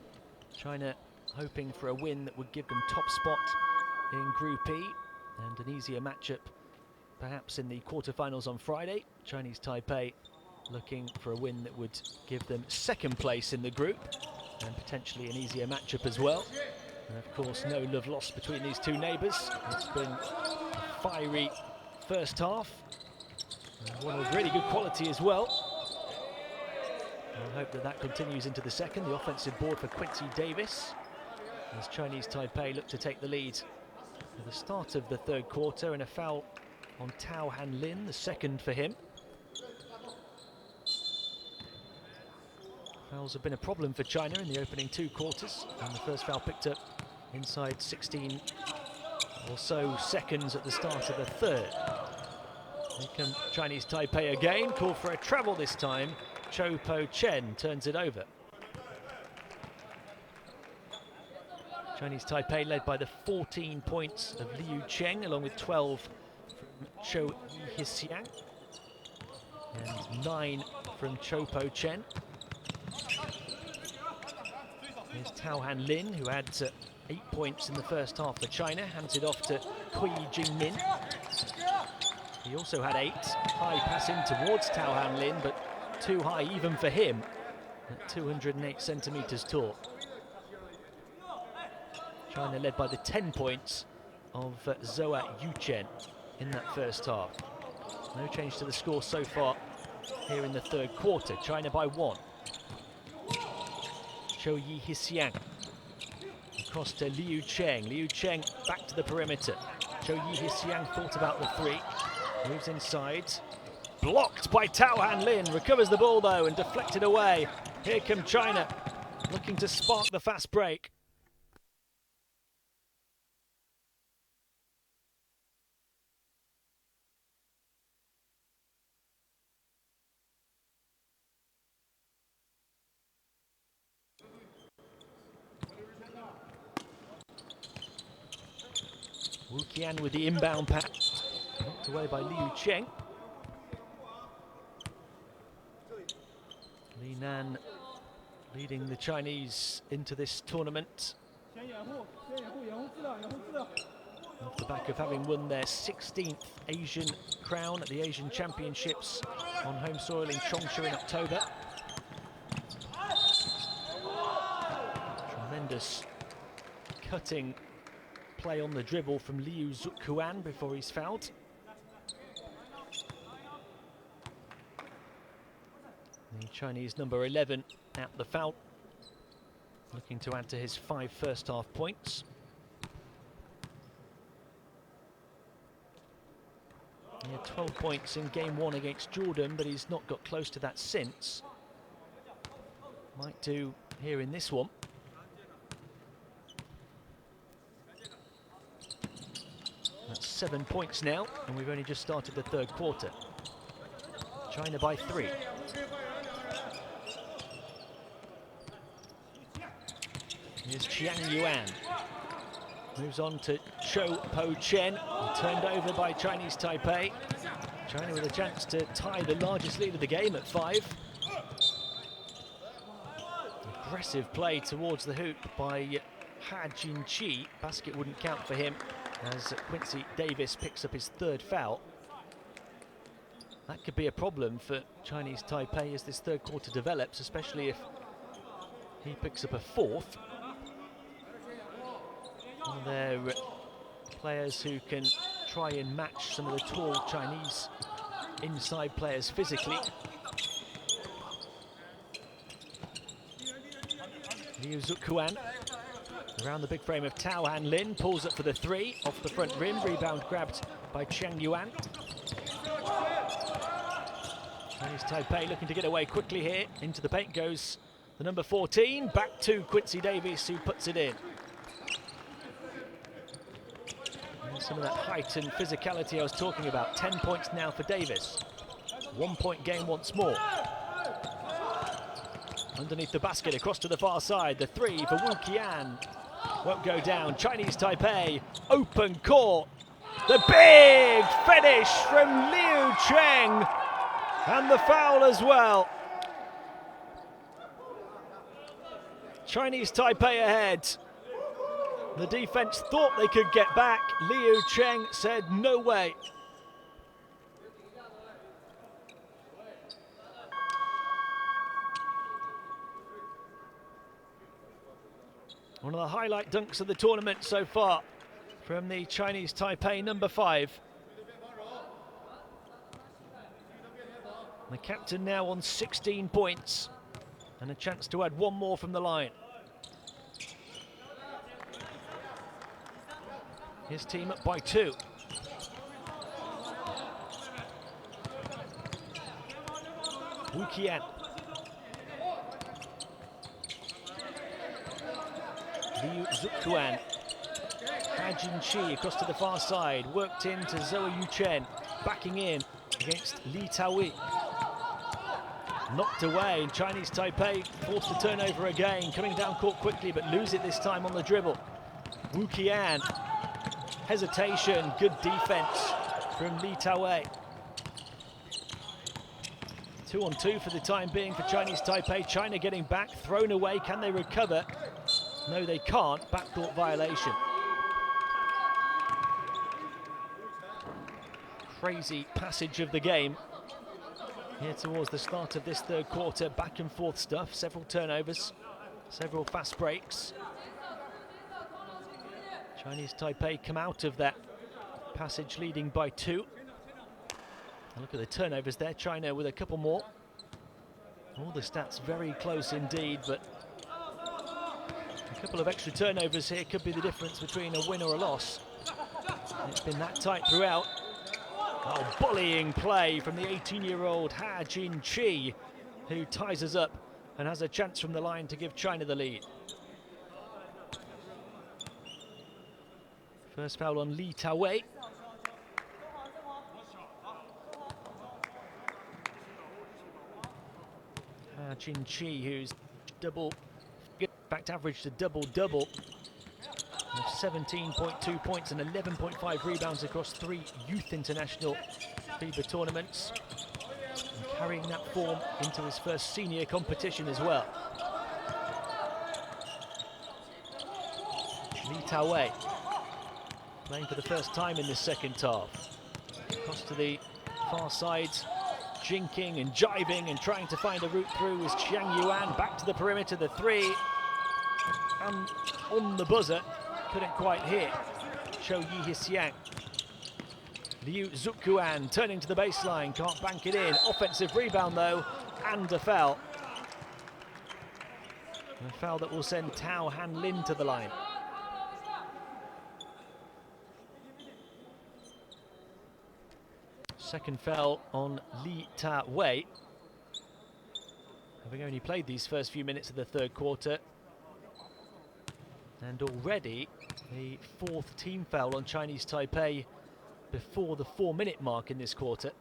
China hoping for a win that would give them top spot in Group E and an easier matchup perhaps in the quarterfinals on Friday. Chinese Taipei looking for a win that would give them second place in the group and potentially an easier matchup as well. And of course, no love lost between these two neighbours. It's been a fiery first half, and one of really good quality as well. We'll hope that that continues into the second. The offensive board for Quincy Davis as Chinese Taipei look to take the lead at the start of the third quarter, and a foul on Tao Han Lin, the second for him. Fouls have been a problem for China in the opening two quarters, and the first foul picked up inside 16 or so seconds at the start of the third. Here come Chinese Taipei again, call for a travel this time. Cho Po Chen turns it over. Chinese Taipei led by the 14 points of Liu Cheng, along with 12 from Cho Yi-Hsiang and 9 from Cho Po Chen. Here's Tao Han Lin, who had 8 points in the first half for China, hands it off to Kui Jingmin. He also had 8. High pass in towards Tao Han Lin, but too high even for him at 208 centimetres tall. China led by the 10 points of Zoa Yuchen in that first half. No change to the score so far here in the third quarter. China by 1. Cho Yi-Hsiang across to Liu Cheng. Liu Cheng back to the perimeter. Cho Yi-Hsiang thought about the 3. Moves inside. Blocked by Tao Han Lin. Recovers the ball though and deflected away. Here come China, looking to spark the fast break. Wu Qian with the inbound pass, knocked away by Liu Cheng. Li Nan leading the Chinese into this tournament off the back of having won their 16th Asian crown at the Asian Championships on home soil in Chongsha in October. Tremendous cutting play on the dribble from Liu Zukuan before he's fouled. The Chinese number 11 out the foul, looking to add to his 5 first half points. He had 12 points in game 1 against Jordan, but he's not got close to that since. Might do here in this one. That's 7 points now, and we've only just started the third quarter. China by 3. Here's Chiang Yuan. Moves on to Cho Po Chen. Turned over by Chinese Taipei. China with a chance to tie the largest lead of the game at 5. Aggressive play towards the hoop by Ha Jinqi. Basket wouldn't count for him as Quincy Davis picks up his 3rd foul. That could be a problem for Chinese Taipei as this third quarter develops, especially if he picks up a 4th. One of their players who can try and match some of the tall Chinese inside players physically. Liu Zukuan around the big frame of Tao Han Lin, pulls up for the 3 off the front rim. Rebound grabbed by Chiang Yuan. Chinese Taipei looking to get away quickly here. Into the paint goes the number 14. Back to Quincy Davis, who puts it in. And some of that height and physicality I was talking about. 10 points now for Davis. 1 point game once more. Underneath the basket, across to the far side. The 3 for Wu Qian. Won't go down. Chinese Taipei, open court. The big finish from Liu Cheng. And the foul as well. Chinese Taipei ahead. The defense thought they could get back. Liu Cheng said no way. One of the highlight dunks of the tournament so far from the Chinese Taipei number 5. The captain now on 16 points and a chance to add one more from the line. His team up by 2. Wu Qian. Liu Zuquan. Ha Jinqi across to the far side, worked into Zhou Yuchen, backing in against Li Taoyi. Knocked away, and Chinese Taipei forced to turnover again, coming down court quickly, but lose it this time on the dribble. Wu Qian, hesitation, good defense from Li Taoyi. 2 on 2 for the time being for Chinese Taipei. China getting back, thrown away, can they recover? No, they can't. Backcourt violation. Crazy passage of the game here towards the start of this third quarter. Back and forth stuff, several turnovers, several fast breaks. Chinese Taipei come out of that passage leading by 2. And look at the turnovers there. China with a couple more. All the stats very close indeed, but a couple of extra turnovers here could be the difference between a win or a loss. It's been that tight throughout. Oh, bullying play from the 18-year-old Ha Jinqi, who ties us up and has a chance from the line to give China the lead. First foul on Li Taoyi. Ha Jinqi, who's in fact averaged a double-double of 17.2 points and 11.5 rebounds across 3 youth international FIBA tournaments, and carrying that form into his first senior competition as well. Li Taoyi playing for the first time in this second half. Across to the far side, jinking and jiving and trying to find a route through is Qiang Yuan. Back to the perimeter, the 3, and on the buzzer, couldn't quite hit Zhou Yixiang. Liu Zuquan turning to the baseline, can't bank it in. Offensive rebound though, and a foul. A foul that will send Tao Han Lin to the line. Second foul on Li Taoyi. Having only played these first few minutes of the third quarter, and already the 4th team foul on Chinese Taipei before the 4-minute mark in this quarter.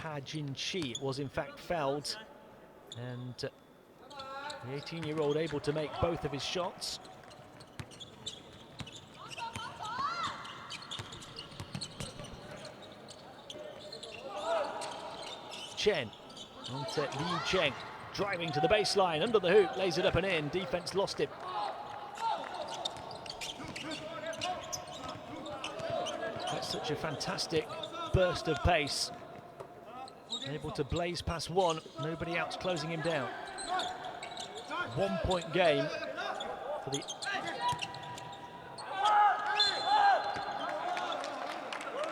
Ha Jinqi was in fact fouled, and the 18-year-old able to make both of his shots. Chen onto Liu Cheng, driving to the baseline, under the hoop, lays it up and in. Defense lost him. That's such a fantastic burst of pace. Able to blaze past one, nobody else closing him down. 1-point game for the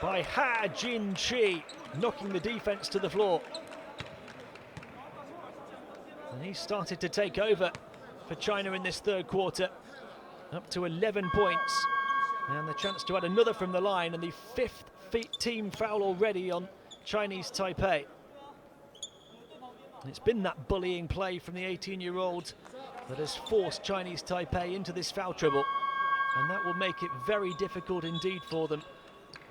by Ha Jinqi, knocking the defense to the floor. And he started to take over for China in this third quarter, up to 11 points. And the chance to add another from the line, and the 5th team foul already on Chinese Taipei. And it's been that bullying play from the 18-year-old that has forced Chinese Taipei into this foul trouble. And that will make it very difficult indeed for them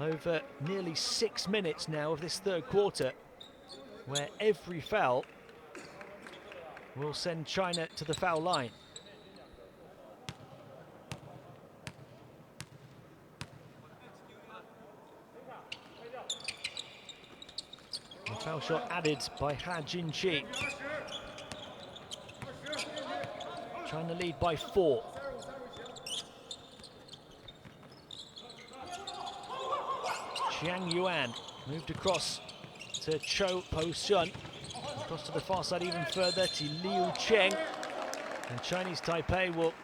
over nearly 6 minutes now of this third quarter, where every foul will send China to the foul line. Foul shot added by Ha Jinqi. Trying to lead by 4. Jiang Yuan moved across to Cho Po-shun. Across to the far side even further to Liu Cheng. And Chinese Taipei will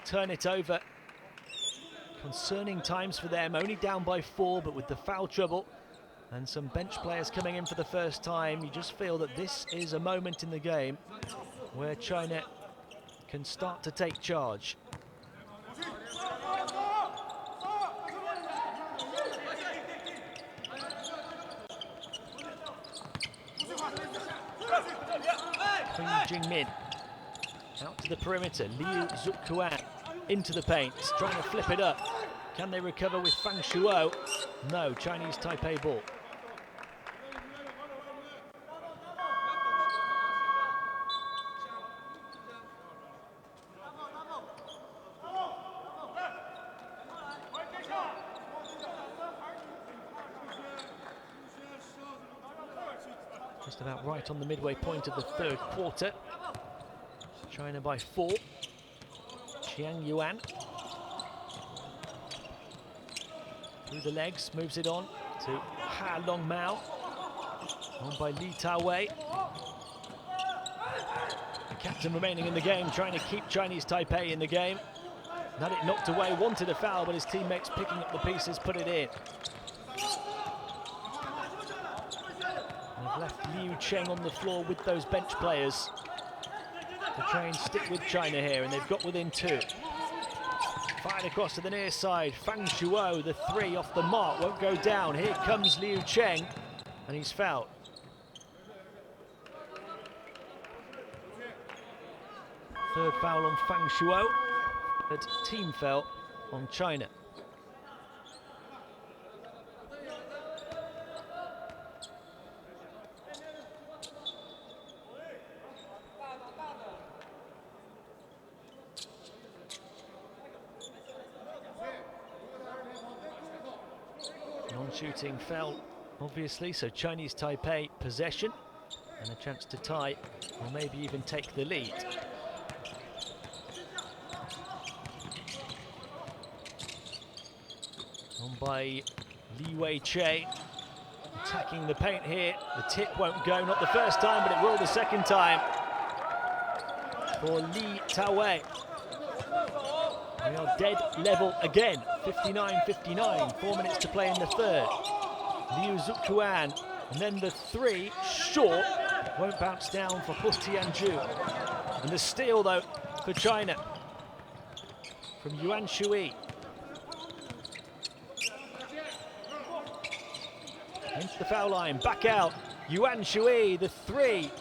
turn it over. Concerning times for them, only down by 4, but with the foul trouble and some bench players coming in for the first time, you just feel that this is a moment in the game where China can start to take charge. Peng Jingmin out to the perimeter. Liu Zukuan into the paint, trying to flip it up. Can they recover with Fang Shuo? No, Chinese Taipei ball. Just about right on the midway point of the third quarter. China by 4. Jiang Yuan through the legs, moves it on to Ha Long Mao. On by Li Tawei. The captain remaining in the game, trying to keep Chinese Taipei in the game. Had it knocked away, wanted a foul, but his teammates picking up the pieces, put it in. They've left Liu Cheng on the floor with those bench players to try and stick with China here, and they've got within 2. Fired across to the near side. Fang Shuo, the 3 off the mark, won't go down. Here comes Liu Cheng, and he's fouled. Third foul on Fang Shuo, but team foul on China. Non-shooting foul, obviously, so Chinese Taipei possession and a chance to tie or maybe even take the lead. On by Li Wei-che, attacking the paint here. The tip won't go, not the first time, but it will the second time for Li Tawei. We are dead level again, 59-59, 4 minutes to play in the third. Liu Zukuan, and then the 3 short, won't bounce down for Hu Tianju. And the steal though for China from Yuan Shui. Into the foul line, back out, Yuan Shui, the 3,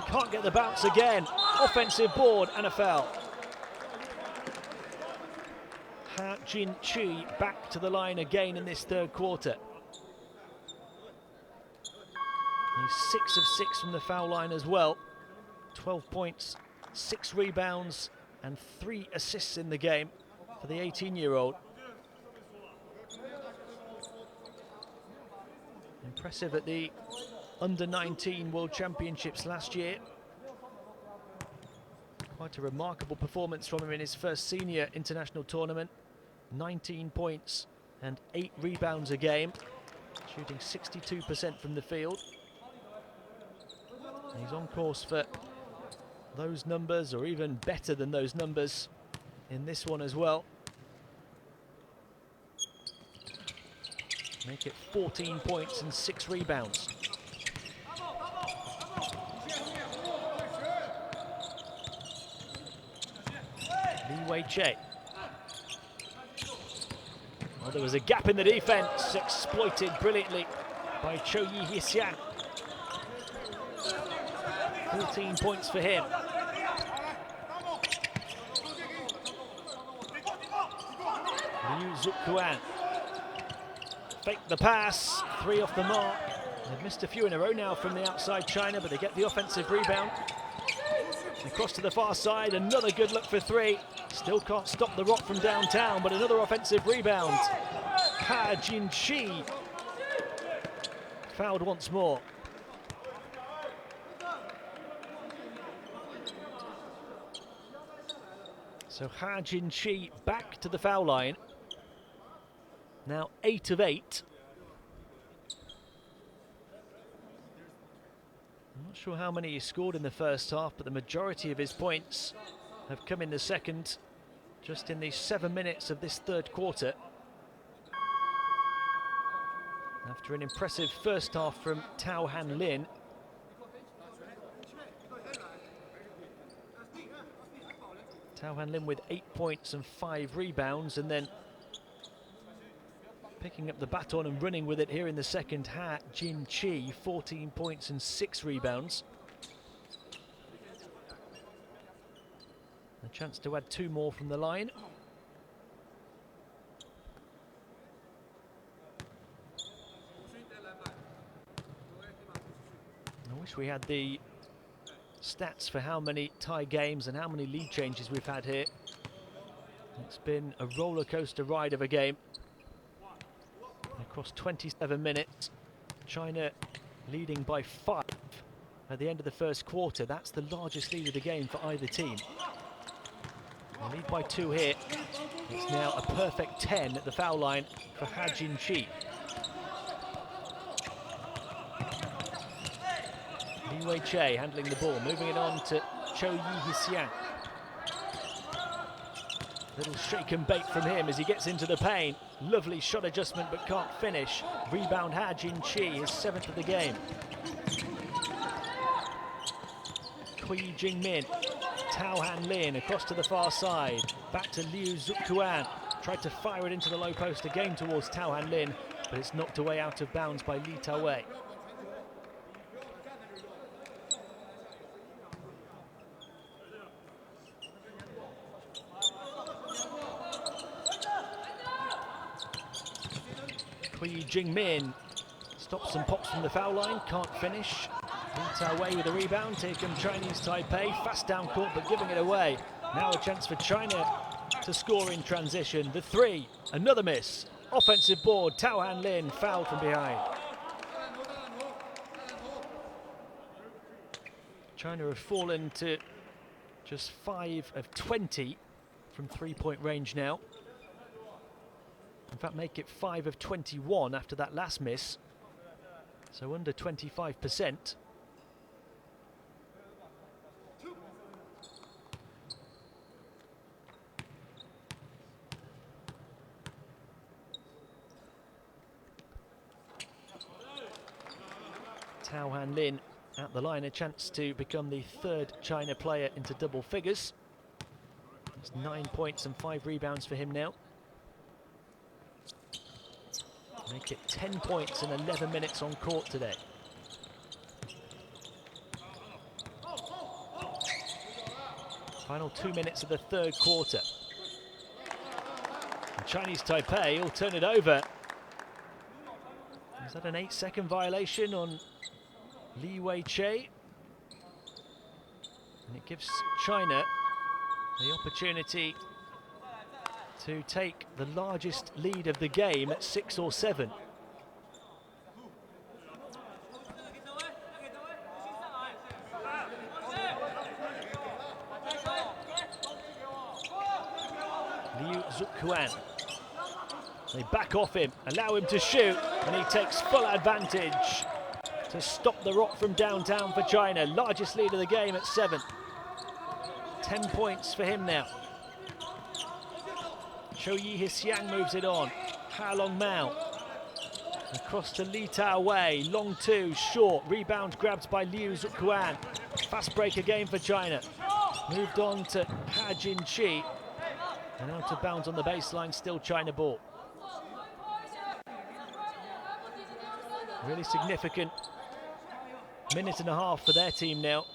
can't get the bounce again, offensive board and a foul. Ha Jinqi back to the line again in this third quarter. He's 6 of 6 from the foul line as well. 12 points, 6 rebounds and 3 assists in the game for the 18-year-old. Impressive at the Under-19 World Championships last year. Quite a remarkable performance from him in his first senior international tournament. 19 points and 8 rebounds a game, shooting 62% from the field. And he's on course for those numbers, or even better than those numbers in this one as well. Make it 14 points and 6 rebounds. Li Wei-che. Well, there was a gap in the defense, exploited brilliantly by Cho Yi-Hsiang. 14 points for him. Liu Zukuan. Fake the pass, 3 off the mark. They've missed a few in a row now from the outside China, but they get the offensive rebound. Across to the far side, another good look for 3. Still can't stop the rock from downtown, but another offensive rebound. Ha Jinqi fouled once more. So Ha Jin-chi back to the foul line. Now 8 of 8. I'm not sure how many he scored in the first half, but the majority of his points have come in the second, just in the 7 minutes of this third quarter. After an impressive first half from Tao Han Lin. Tao Han Lin with 8 points and 5 rebounds, and then picking up the baton and running with it here in the second. Ha Jin-chi, 14 points and 6 rebounds. A chance to add 2 more from the line. I wish we had the stats for how many tie games and how many lead changes we've had here. It's been a roller coaster ride of a game. Across 27 minutes, China leading by 5 at the end of the first quarter. That's the largest lead of the game for either team. They lead by 2 here. It's now a perfect 10 at the foul line for Ha Jin-chi. Li Wei-che handling the ball, moving it on to Cho Yi-Hsiang. Little shake and bake from him as he gets into the paint. Lovely shot adjustment but can't finish. Rebound Ha Jin-chi, his 7th of the game. Kui Jingmin, Tao Han Lin across to the far side. Back to Liu Zukuan. Tried to fire it into the low post again towards Tao Han Lin, but it's knocked away out of bounds by Li Tawei. Kui Jingmin stops and pops from the foul line, can't finish. Li Tawei with a rebound. Here comes Chinese Taipei, fast down court but giving it away. Now a chance for China to score in transition. The 3, another miss. Offensive board, Tao Han Lin fouled from behind. China have fallen to just 5 of 20 from 3-point range now. In fact, make it 5 of 21 after that last miss. So under 25%. Tao Han Lin at the line, a chance to become the 3rd China player into double figures. It's 9 points and 5 rebounds for him now. Make it 10 points in 11 minutes on court today. Final 2 minutes of the third quarter. And Chinese Taipei will turn it over. Is that an 8-second violation on Li Wei-che? And it gives China the opportunity to take the largest lead of the game at 6 or 7. Liu Zukuan. They back off him, allow him to shoot, and he takes full advantage to stop the rock from downtown for China. Largest lead of the game at 7. 10 points for him now. Cho Yi-Hsiang moves it on. Ha Long Mao. Across to Li Tawei. Long 2, short. Rebound grabbed by Liu Zukuan. Fast break again for China. Moved on to Ha Jin-chi. And out of bounds on the baseline, still China ball. Really significant minute and a half for their team now.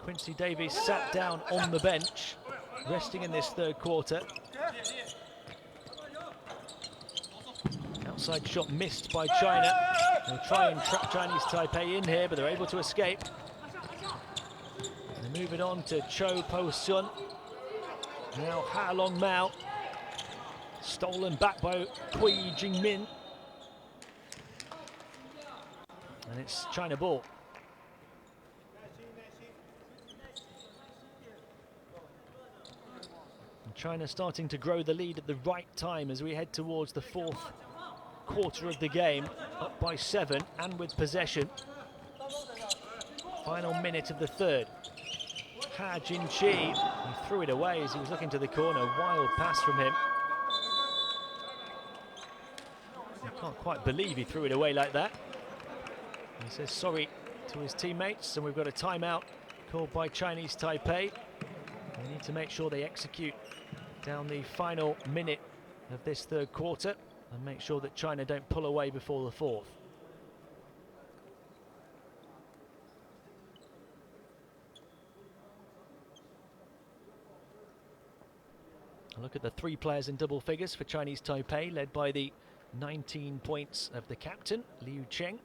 Quincy Davies sat down on the bench, resting in this third quarter. Outside shot missed by China. They'll try and trap Chinese Taipei in here, but they're able to escape. They move it on to Cho Po-sun. Now Ha Long Mao. Stolen back by Kui Jingmin. And it's China ball. China starting to grow the lead at the right time as we head towards the fourth quarter of the game, up by 7 and with possession. Final minute of the third. Ha Jinqi, he threw it away as he was looking to the corner. Wild pass from him. I can't quite believe he threw it away like that. He says sorry to his teammates, and we've got a timeout called by Chinese Taipei. We need to make sure they execute down the final minute of this third quarter and make sure that China don't pull away before the fourth. A look at the 3 players in double figures for Chinese Taipei, led by the 19 points of the captain, Liu Cheng.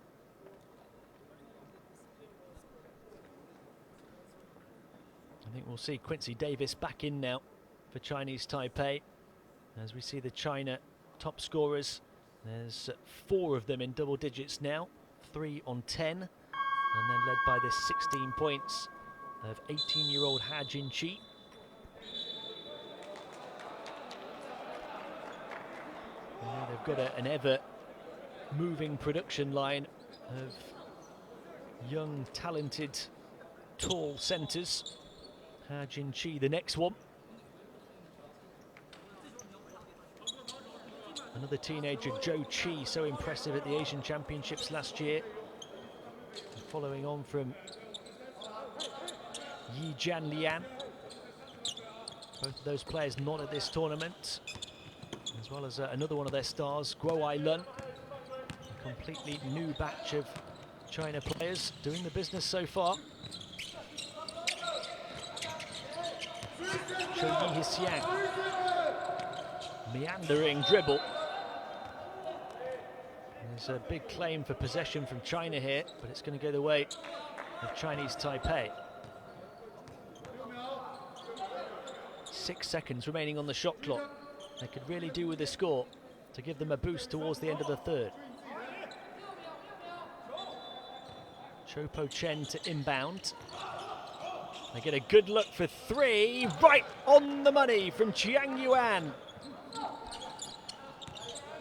I think we'll see Quincy Davis back in now for Chinese Taipei. As we see the China top scorers, there's 4 of them in double digits now, 3 on 10, and then led by the 16 points of 18-year-old Ha Jinqi. Yeah, they've got an ever-moving production line of young, talented, tall centres. Ha Jinqi, the next one. Another teenager, Zhou Qi, so impressive at the Asian Championships last year. Following on from Yi Jianlian. Both of those players not at this tournament. As well as another one of their stars, Guo Ailun. A completely new batch of China players doing the business so far. Zhou Yixiang. Meandering dribble. There's a big claim for possession from China here, but it's going to go the way of Chinese Taipei. 6 seconds remaining on the shot clock. They could really do with a score to give them a boost towards the end of the third. Chopo Chen to inbound. They get a good look for 3, right on the money from Chiang Yuan.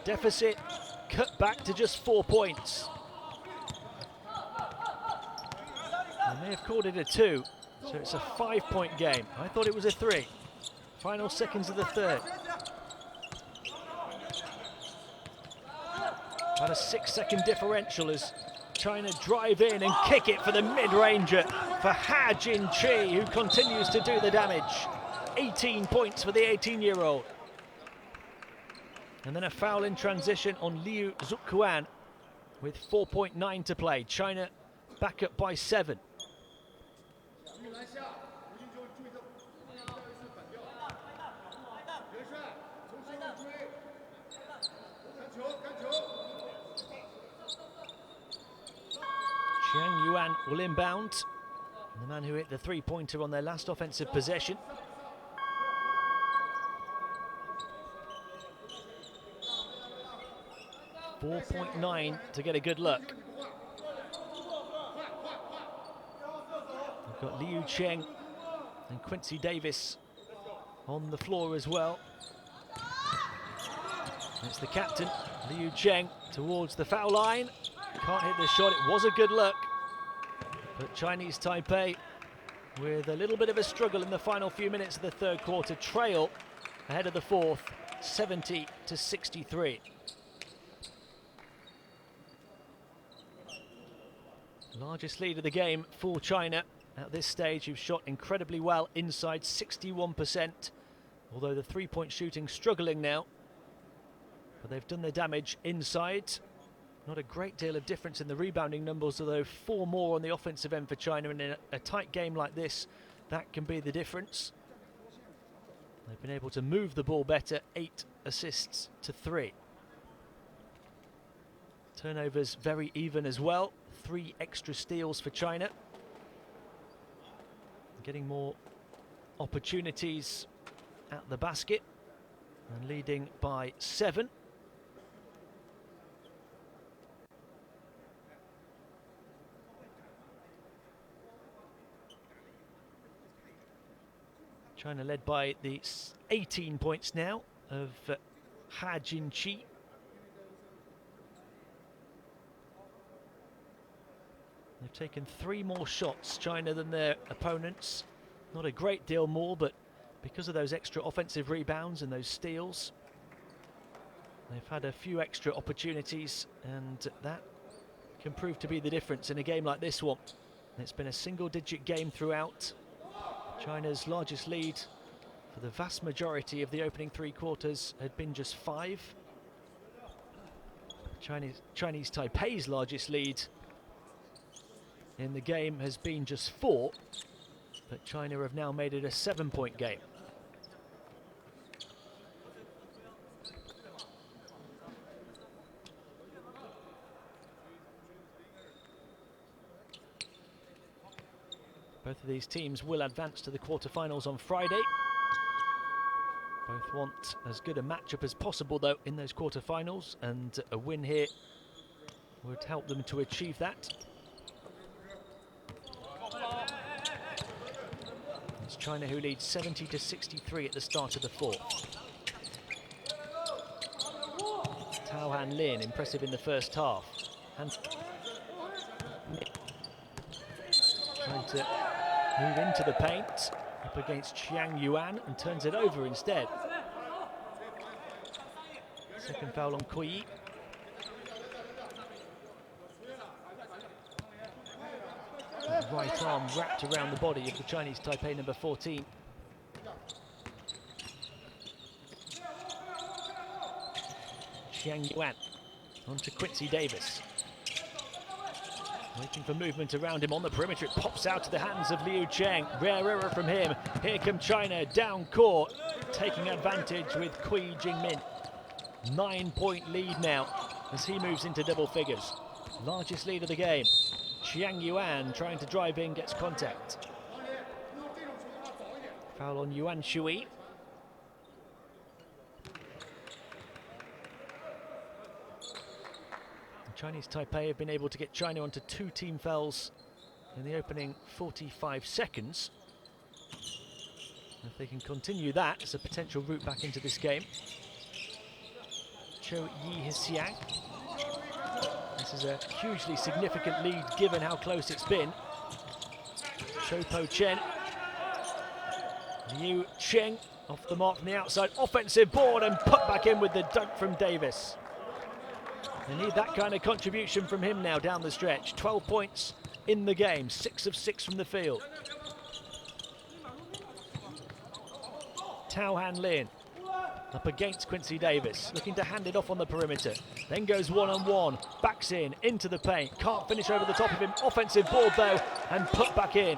Deficit cut back to just 4 points. They may have called it a 2, so it's a 5-point game. I thought it was a 3. Final seconds of the third. About a 6-second differential as China drive in and kick it for the mid-ranger for Ha Jinqi, who continues to do the damage. 18 points for the 18-year-old. And then a foul in transition on Liu Zukuan with 4.9 to play. China back up by 7. Chiang Yuan will inbound. The man who hit the 3-pointer on their last offensive possession. .9 to get a good look. We've got Liu Cheng and Quincy Davis on the floor as well. It's the captain, Liu Cheng, towards the foul line. Can't hit the shot. It was a good look. But Chinese Taipei, with a little bit of a struggle in the final few minutes of the third quarter, trail ahead of the fourth, 70-63. Largest lead of the game for China at this stage, who've shot incredibly well inside, 61%. Although the 3-point shooting struggling now. But they've done their damage inside. Not a great deal of difference in the rebounding numbers, although 4 more on the offensive end for China. And in a tight game like this, that can be the difference. They've been able to move the ball better, 8 assists to 3. Turnovers very even as well. 3 extra steals for China. Getting more opportunities at the basket and leading by 7. China led by the 18 points now of Ha Jinqi. They've taken 3 more shots, China, than their opponents. Not a great deal more, but because of those extra offensive rebounds and those steals, they've had a few extra opportunities, and that can prove to be the difference in a game like this one. It's been a single-digit game throughout. China's largest lead for the vast majority of the opening 3 quarters had been just 5. Chinese Taipei's largest lead in the game has been just 4, but China have now made it a 7-point game. Both of these teams will advance to the quarterfinals on Friday. Both want as good a matchup as possible, though, in those quarterfinals, and a win here would help them to achieve that. It's China who leads 70-63 at the start of the 4th. Tao Han Lin, impressive in the first half. Trying to move into the paint, up against Qiang Yuan, and turns it over instead. Second foul on Kui. Right arm wrapped around the body of the Chinese Taipei number 14. Qiang Yuan on to Quincy Davis. Waiting for movement around him on the perimeter. It pops out to the hands of Liu Cheng. Rare error from him. Here come China down court, taking advantage with Kui Jingmin. 9-point lead now as he moves into double figures. Largest lead of the game. Qiang Yuan trying to drive in, gets contact. Foul on Yuan Shui. Chinese Taipei have been able to get China onto 2 team fouls in the opening 45 seconds. If they can continue that, it's a potential route back into this game. Cho Yi Hsiang. This is a hugely significant lead given how close it's been. Cho Po Chen. Liu Cheng off the mark from the outside. Offensive board and put back in with the dunk from Davis. They need that kind of contribution from him now down the stretch. 12 points in the game, 6 of 6 from the field. Tao Han Lin up against Quincy Davis, looking to hand it off on the perimeter. Then goes one-on-one, backs in, into the paint. Can't finish over the top of him. Offensive board though, and put back in.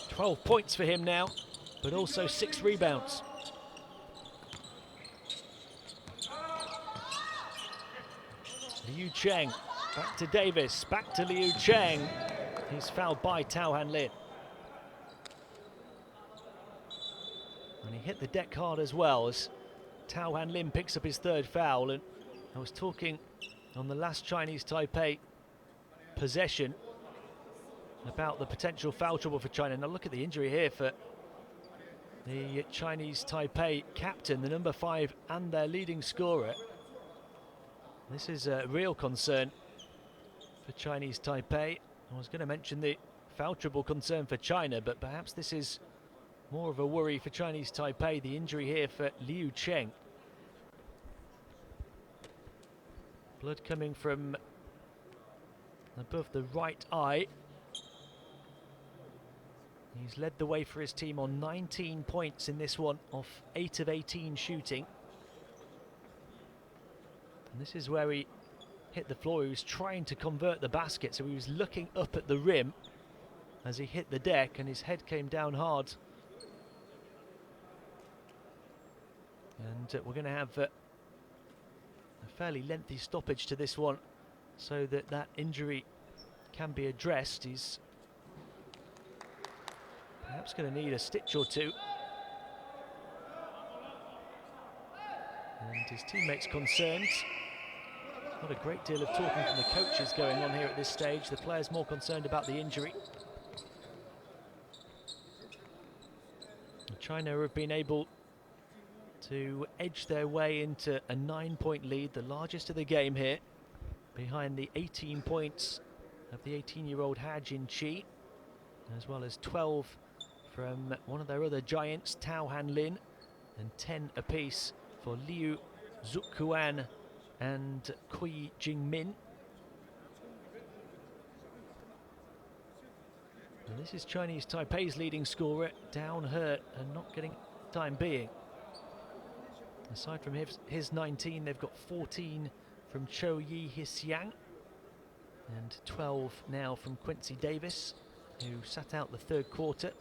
12 points for him now, but also 6 rebounds. Liu Cheng, back to Davis, back to Liu Cheng. He's fouled by Tao Han Lin. And he hit the deck hard as well as Tao Han Lin picks up his 3rd foul. And I was talking on the last Chinese Taipei possession about the potential foul trouble for China. Now look at the injury here for the Chinese Taipei captain, the number 5 and their leading scorer. This is a real concern for Chinese Taipei. I was going to mention the foul trouble concern for China, but perhaps this is more of a worry for Chinese Taipei, the injury here for Liu Cheng. Blood coming from above the right eye. He's led the way for his team on 19 points in this one, off 8 of 18 shooting. And this is where he hit the floor. He was trying to convert the basket, so he was looking up at the rim as he hit the deck, and his head came down hard. And we're going to have a fairly lengthy stoppage to this one so that that injury can be addressed. He's perhaps going to need a stitch or 2. And his teammates concerned. Not a great deal of talking from the coaches going on here at this stage. The players more concerned about the injury. China have been able to edge their way into a 9-point lead, the largest of the game here, behind the 18 points of the 18-year-old Ha Jinqi, as well as 12 from one of their other giants, Tao Hanlin, and 10 apiece for Liu Zukuan and Kui Jingmin. And this is Chinese Taipei's leading scorer, down hurt and not getting time being. Aside from his 19, they've got 14 from Cho Yi Hsiang and 12 now from Quincy Davis, who sat out the third quarter.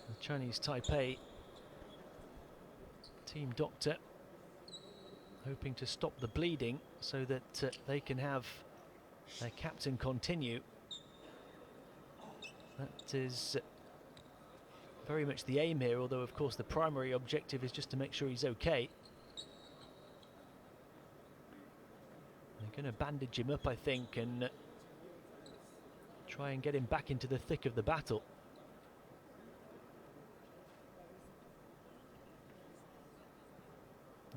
The Chinese Taipei team doctor hoping to stop the bleeding so that they can have their captain continue. That is very much the aim here, although of course the primary objective is just to make sure he's okay. They're going to bandage him up, I think, and try and get him back into the thick of the battle.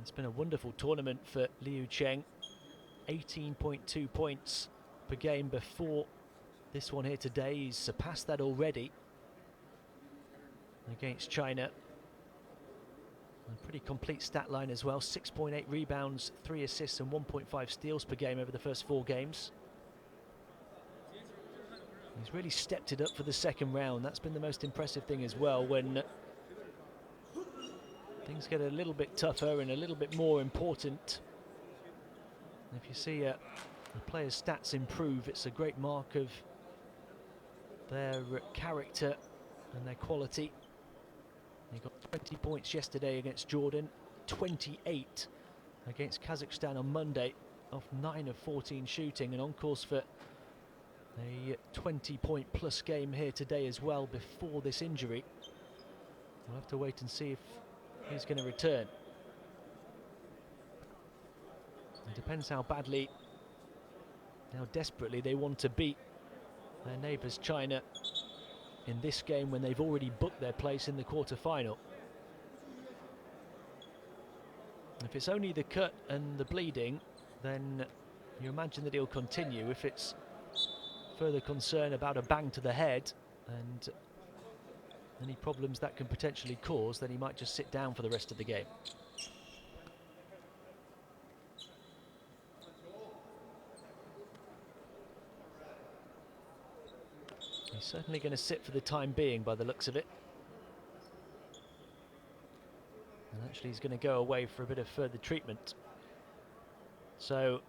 It's been a wonderful tournament for Liu Cheng. 18.2 points per game before this one here today. He's surpassed that already against China. A pretty complete stat line as well. 6.8 rebounds, 3 assists and 1.5 steals per game over the first 4 games. He's really stepped it up for the second round. That's been the most impressive thing as well, when things get a little bit tougher and a little bit more important. If you see a player's stats improve, it's a great mark of their character and their quality. They got 20 points yesterday against Jordan, 28 against Kazakhstan on Monday, off 9 of 14 shooting, and on course for a 20-point plus game here today as well before this injury. We'll have to wait and see if he's going to return. It depends how badly, how desperately they want to beat their neighbours China in this game when they've already booked their place in the quarter-final. If it's only the cut and the bleeding, then you imagine that he'll continue. If it's further concern about a bang to the head and any problems that can potentially cause, then he might just sit down for the rest of the game. He's certainly going to sit for the time being by the looks of it. And actually he's going to go away for a bit of further treatment. So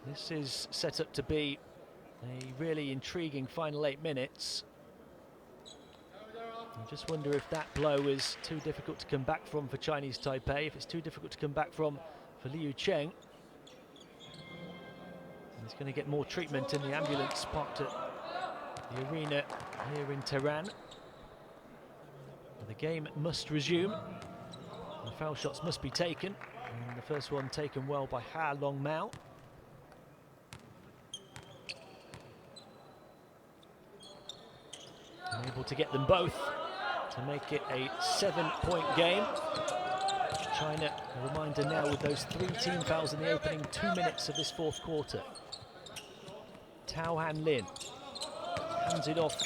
this is set up to be a really intriguing final 8 minutes. I just wonder if that blow is too difficult to come back from for Chinese Taipei, if it's too difficult to come back from for Liu Cheng. He's going to get more treatment in the ambulance parked at the arena here in Tehran. The game must resume. The foul shots must be taken. And the first one taken well by Ha Long Mao. Able to get them both to make it a 7-point game. China, a reminder now, with those 3 team fouls in the opening 2 minutes of this fourth quarter. Tao Hanlin hands it off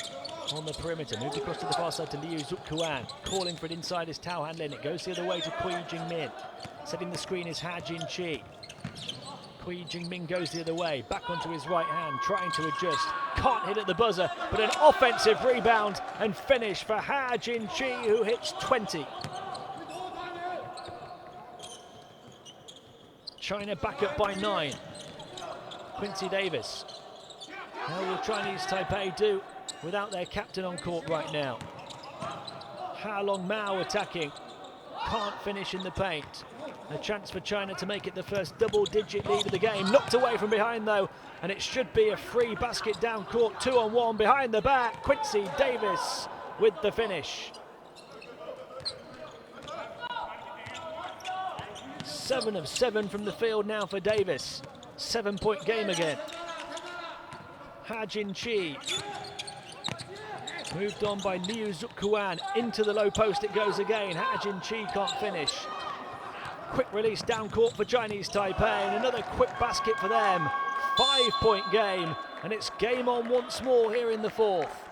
on the perimeter, moved across to the far side to Liu Zukuan. Calling for it inside is Tao Hanlin. It goes the other way to Kui Jingmin. Setting the screen is Ha Jinqi. Kui Jingmin goes the other way, back onto his right hand, trying to adjust. Can't hit at the buzzer, but an offensive rebound and finish for Ha Jinqi, who hits 20. China back up by 9. Quincy Davis. How will Chinese Taipei do without their captain on court right now? Ha Long Mao attacking. Can't finish in the paint. A chance for China to make it the first double-digit lead of the game. Knocked away from behind, though, and it should be a free basket down court. 2-on-1 behind the back. Quincy Davis with the finish. 7 of 7 from the field now for Davis. 7-point game again. Ha-Jin Chi. Moved on by Liu Zukuan. Into the low post it goes again. Ha-Jin Chi can't finish. Quick release down court for Chinese Taipei, and another quick basket for them. 5-point game, and it's game on once more here in the fourth.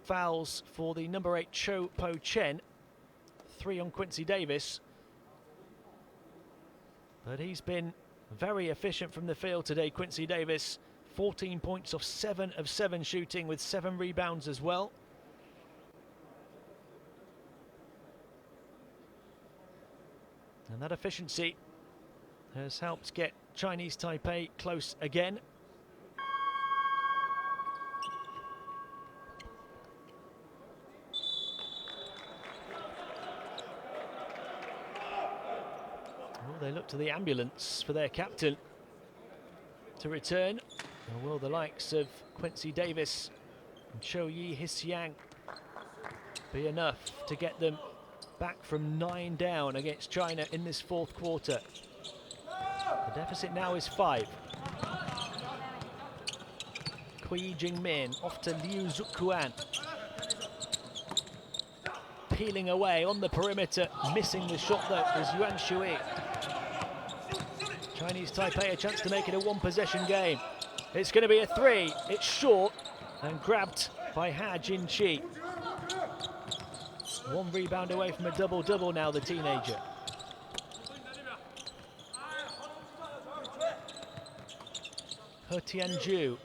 Fouls for the number 8 Cho Po Chen. 3 on Quincy Davis. But he's been very efficient from the field today, Quincy Davis. 14 points off 7 of 7 shooting, with 7 rebounds as well. And that efficiency has helped get Chinese Taipei close again. Well, they look to the ambulance for their captain to return. And will the likes of Quincy Davis and Cho Yi Hsiang be enough to get them back from 9 down against China in this fourth quarter? The deficit now is 5. Kui Jingmin off to Liu Zukuan. Peeling away on the perimeter, missing the shot though is Yuan Shui. Chinese Taipei a chance to make it a one-possession game. It's going to be a 3. It's short and grabbed by Ha-Jin Chi. 1 rebound away from a double-double now, the teenager. He Tianju.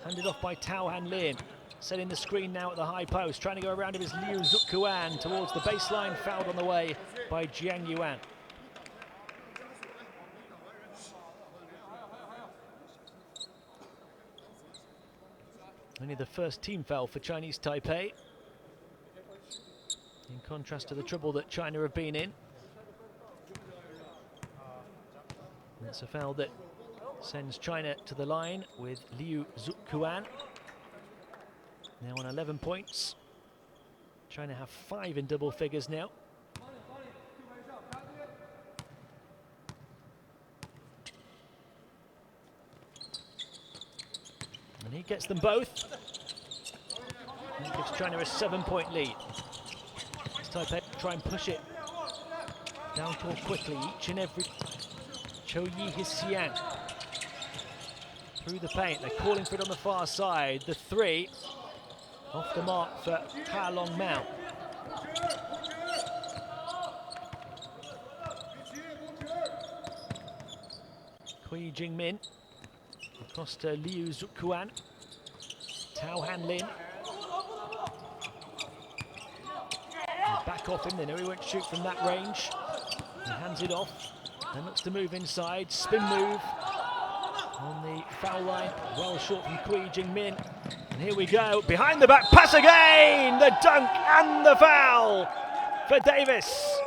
Handed off by Tao Han Lin. Setting the screen now at the high post. Trying to go around him is Liu Zukuan towards the baseline. Fouled on the way by Jiang Yuan. Only the first team foul for Chinese Taipei, in contrast to the trouble that China have been in. That's a foul that sends China to the line with Liu Zukuan. Now on 11 points. China have 5 in double figures now. And he gets them both. And gives China a 7-point lead. Taipei try and push it down court quickly, each and every. Cho Yi Hsiang through the paint. They're calling for it on the far side. The 3 off the mark for Ha Long Mao. Kui Jingmin across to Liu Zukuan. Tao Han Lin. Back off him, they know he won't shoot from that range. He hands it off, then looks to move inside. Spin move on the foul line, well short from Kui Jingmin. And here we go, behind the back pass again! The dunk and the foul for Davis.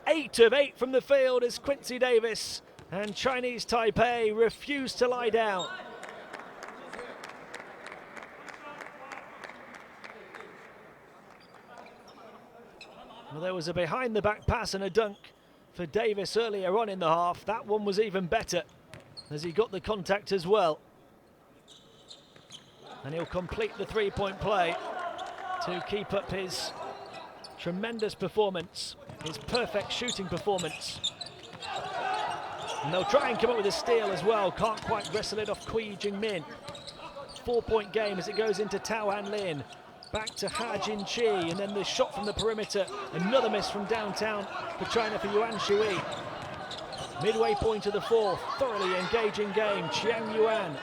8 of 8 from the field as Quincy Davis and Chinese Taipei refuse to lie down. Well, there was a behind-the-back pass and a dunk for Davis earlier on in the half. That one was even better as he got the contact as well. And he'll complete the 3-point play to keep up his tremendous performance, his perfect shooting performance. And they'll try and come up with a steal as well. Can't quite wrestle it off Kui Jingmin. 4-point game as it goes into Tao Han Lin. Back to Ha-Jin Chi, and then the shot from the perimeter. Another miss from downtown for China for Yuan Shui. Midway point of the fourth, thoroughly engaging game. Jiang Yuan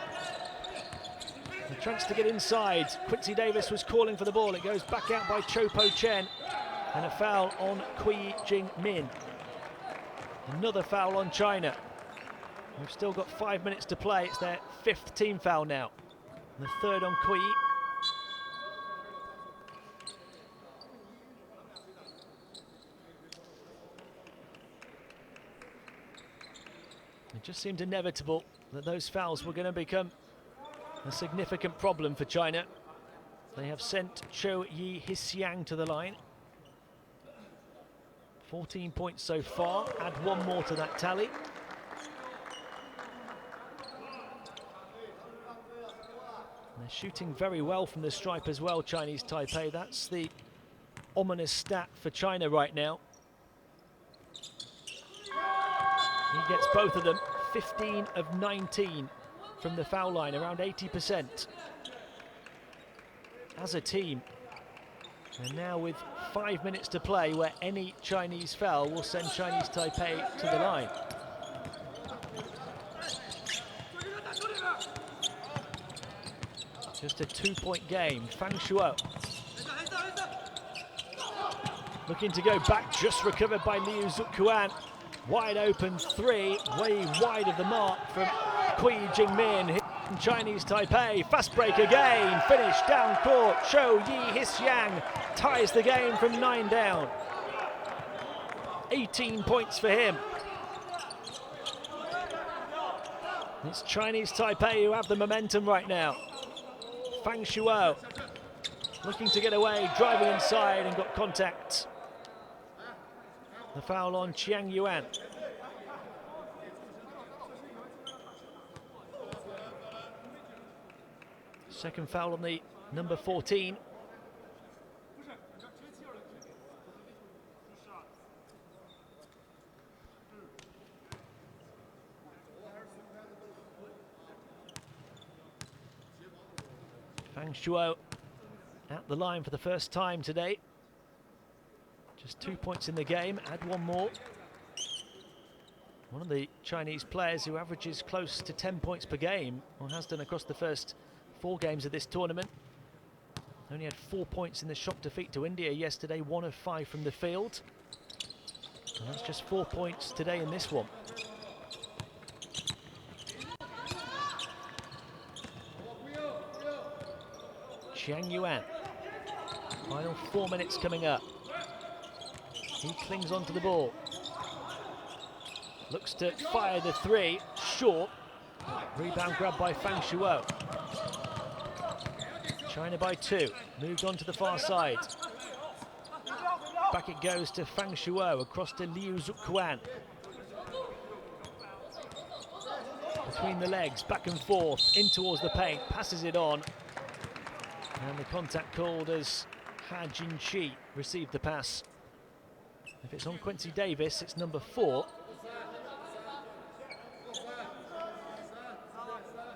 A chance to get inside. Quincy Davis was calling for the ball. It goes back out by Cho Po Chen. And a foul on Kui Jing-min. Another foul on China. We've still got 5 minutes to play. It's their 5th team foul now. And the 3rd on Kui. It just seemed inevitable that those fouls were going to become a significant problem for China. They have sent Cho Yi-Hsiang to the line. 14 points so far, add 1 more to that tally. They're shooting very well from the stripe as well, Chinese Taipei. That's the ominous stat for China right now. He gets both of them, 15 of 19 from the foul line, around 80% as a team. And now with 5 minutes to play, where any Chinese foul will send Chinese Taipei to the line. Just a 2-point game. Fang Shuo looking to go back, just recovered by Liu Zukuan. Wide open 3, way wide of the mark from Kui Jing-min. Chinese Taipei, fast break again, finish down court. Cho Yi-Hsiang ties the game from 9 down. 18 points for him. It's Chinese Taipei who have the momentum right now. Fang Shuo looking to get away, driving inside and got contact. The foul on Chiang Yuan. Second foul on the number 14. Fang Shuo at the line for the first time today. Just 2 points in the game, add 1 more. One of the Chinese players who averages close to 10 points per game, or has done across the first 4 games of this tournament. Only had 4 points in the shock defeat to India yesterday, 1 of 5 from the field. And that's just 4 points today in this one. Chiang Yuan. Final 4 minutes coming up. He clings onto the ball. Looks to fire the 3, short. Rebound grabbed by Fang Shuo. China by 2, moved on to the far side. Back it goes to Fang Shuo, across to Liu Zukuan. Between the legs, back and forth, in towards the paint, passes it on. And the contact called as Ha Jin-chi received the pass. If it's on Quincy Davis, it's number 4.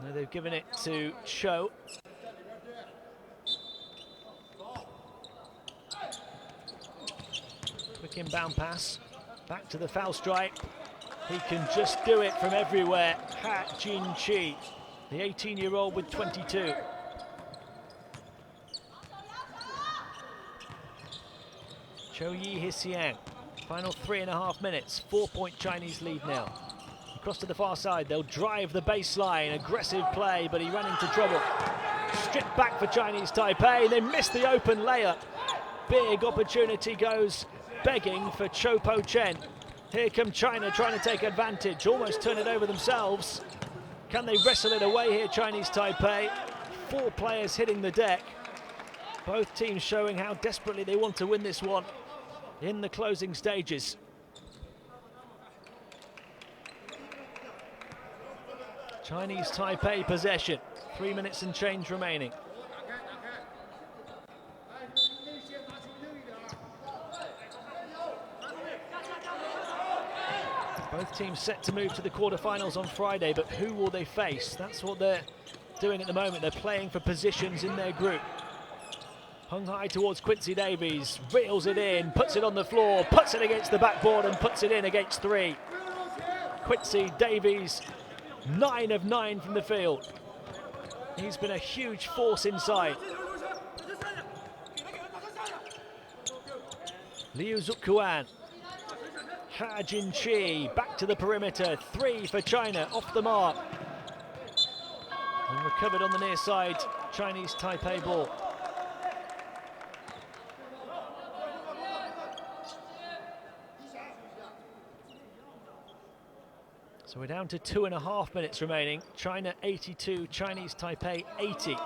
Now they've given it to Cho. Quick inbound pass, back to the foul stripe. He can just do it from everywhere. Ha Jin-chi, the 18-year-old with 22. Cho Yi-Hsiang, final 3.5 minutes, 4-point Chinese lead now. Across to the far side, they'll drive the baseline, aggressive play, but he ran into trouble. Stripped back for Chinese Taipei, they missed the open layup. Big opportunity goes begging for Cho Po Chen. Here come China trying to take advantage, almost turn it over themselves. Can they wrestle it away here, Chinese Taipei? 4 players hitting the deck. Both teams showing how desperately they want to win this one in the closing stages. Chinese Taipei possession, 3 minutes and change remaining. Both teams set to move to the quarterfinals on Friday, but who will they face? That's what they're doing at the moment. They're playing for positions in their group. Hung high towards Quincy Davies, reels it in, puts it on the floor, puts it against the backboard and puts it in against 3. Quincy Davies, 9 of 9 from the field. He's been a huge force inside. Liu Zukuan. Ha Jinqi back to the perimeter. 3 for China, off the mark. And recovered on the near side. Chinese Taipei ball. So we're down to 2.5 minutes remaining. China 82, Chinese Taipei 80.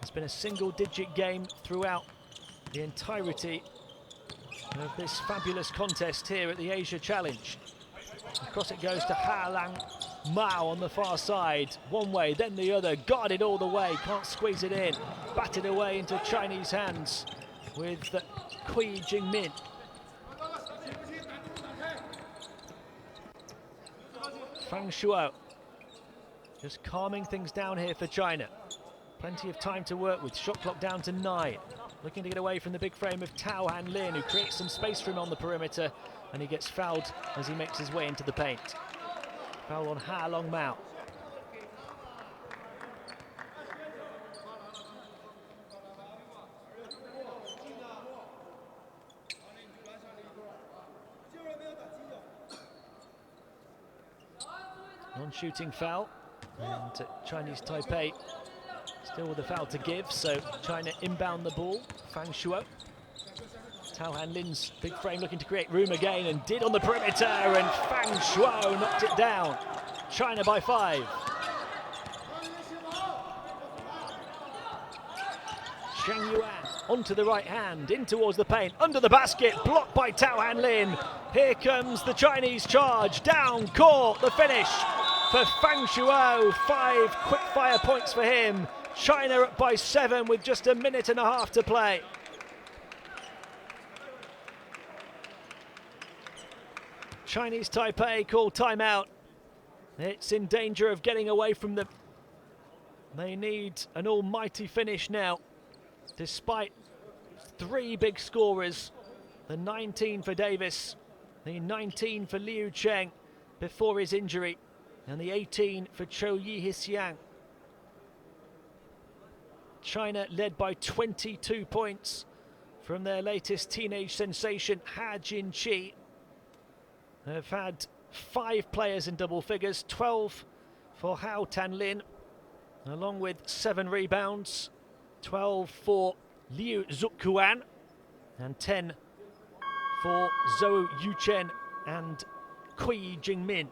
It's been a single-digit game throughout the entirety of this fabulous contest here at the Asia Challenge. Across it goes to Ha Mao on the far side. One way, then the other, guarded all the way, can't squeeze it in. Batted away into Chinese hands with Kui Jingmin. Fang Shuo just calming things down here for China. Plenty of time to work with, shot clock down to 9. Looking to get away from the big frame of Tao Han Lin, who creates some space for him on the perimeter, and he gets fouled as he makes his way into the paint. Foul on Ha Long Mao. Non-shooting foul, and Chinese Taipei still with a foul to give, so China inbound the ball. Fang Shuo. Tao Han Lin's big frame looking to create room again, and did on the perimeter, and Fang Shuo knocked it down. China by 5. Zhang Yuan onto the right hand, in towards the paint, under the basket, blocked by Tao Han Lin. Here comes the Chinese charge, down court, the finish for Fang Shuo. 5 quick fire points for him. China up by 7 with just 1.5 minutes to play. Chinese Taipei call timeout. It's in danger of getting away from them. They need an almighty finish now, despite 3 big scorers. The 19 for Davis, the 19 for Liu Cheng before his injury, and the 18 for Zhou Yihisiang. China led by 22 points from their latest teenage sensation, Ha Jinqi. They've had 5 players in double figures, 12 for Hao Tanlin, along with 7 rebounds, 12 for Liu Zukuan, and 10 for Zhou Yuchen and Kui Jingmin.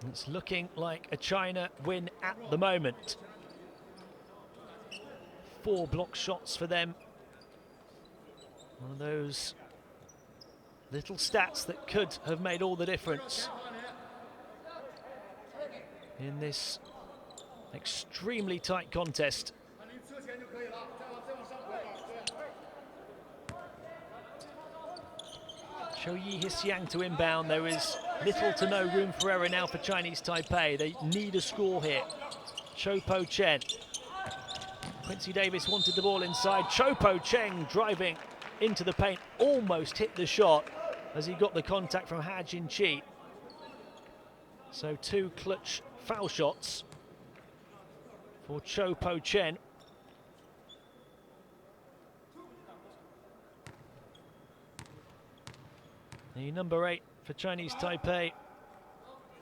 It's looking like a China win at the moment. 4 block shots for them. One of those little stats that could have made all the difference in this extremely tight contest. Zhou Yihisiang to inbound. There is little to no room for error now for Chinese Taipei. They need a score here. Chopo Chen. Quincy Davis wanted the ball inside. Chopo Chen driving into the paint. Almost hit the shot as he got the contact from Ha Jinqi. So 2 clutch foul shots for Chopo Chen. The number 8 for Chinese Taipei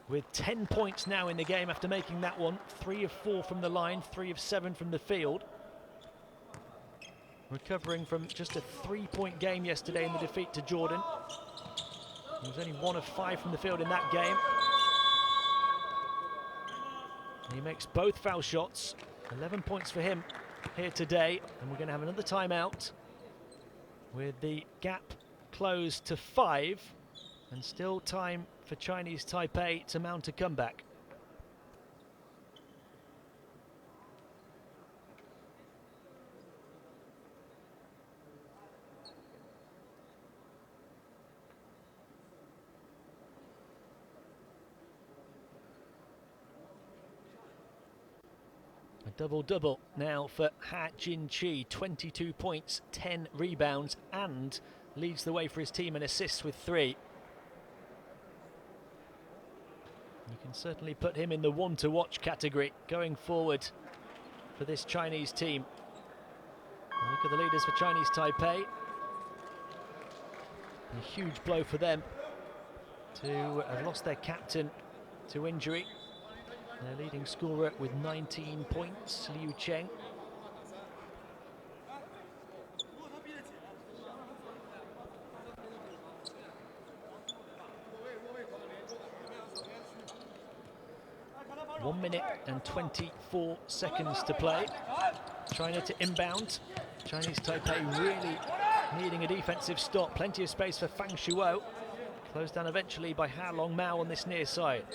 with 10 points now in the game after making that one. 3 of 4 from the line, 3 of 7 from the field. Recovering from just a 3-point game yesterday in the defeat to Jordan. He was only 1 of 5 from the field in that game. He makes both foul shots. 11 points for him here today. And we're going to have another timeout with the gap closed to 5, and still time for Chinese Taipei to mount a comeback. Double-double now for Ha Jin-chi, 22 points, 10 rebounds, and leads the way for his team in assists with 3. You can certainly put him in the one-to-watch category going forward for this Chinese team. Now look at the leaders for Chinese Taipei. A huge blow for them to have lost their captain to injury. Their leading scorer with 19 points, Liu Cheng. One minute and 24 seconds to play. China to inbound. Chinese Taipei really needing a defensive stop. Plenty of space for Fang Shuo. Closed down eventually by Ha Long Mao on this near side.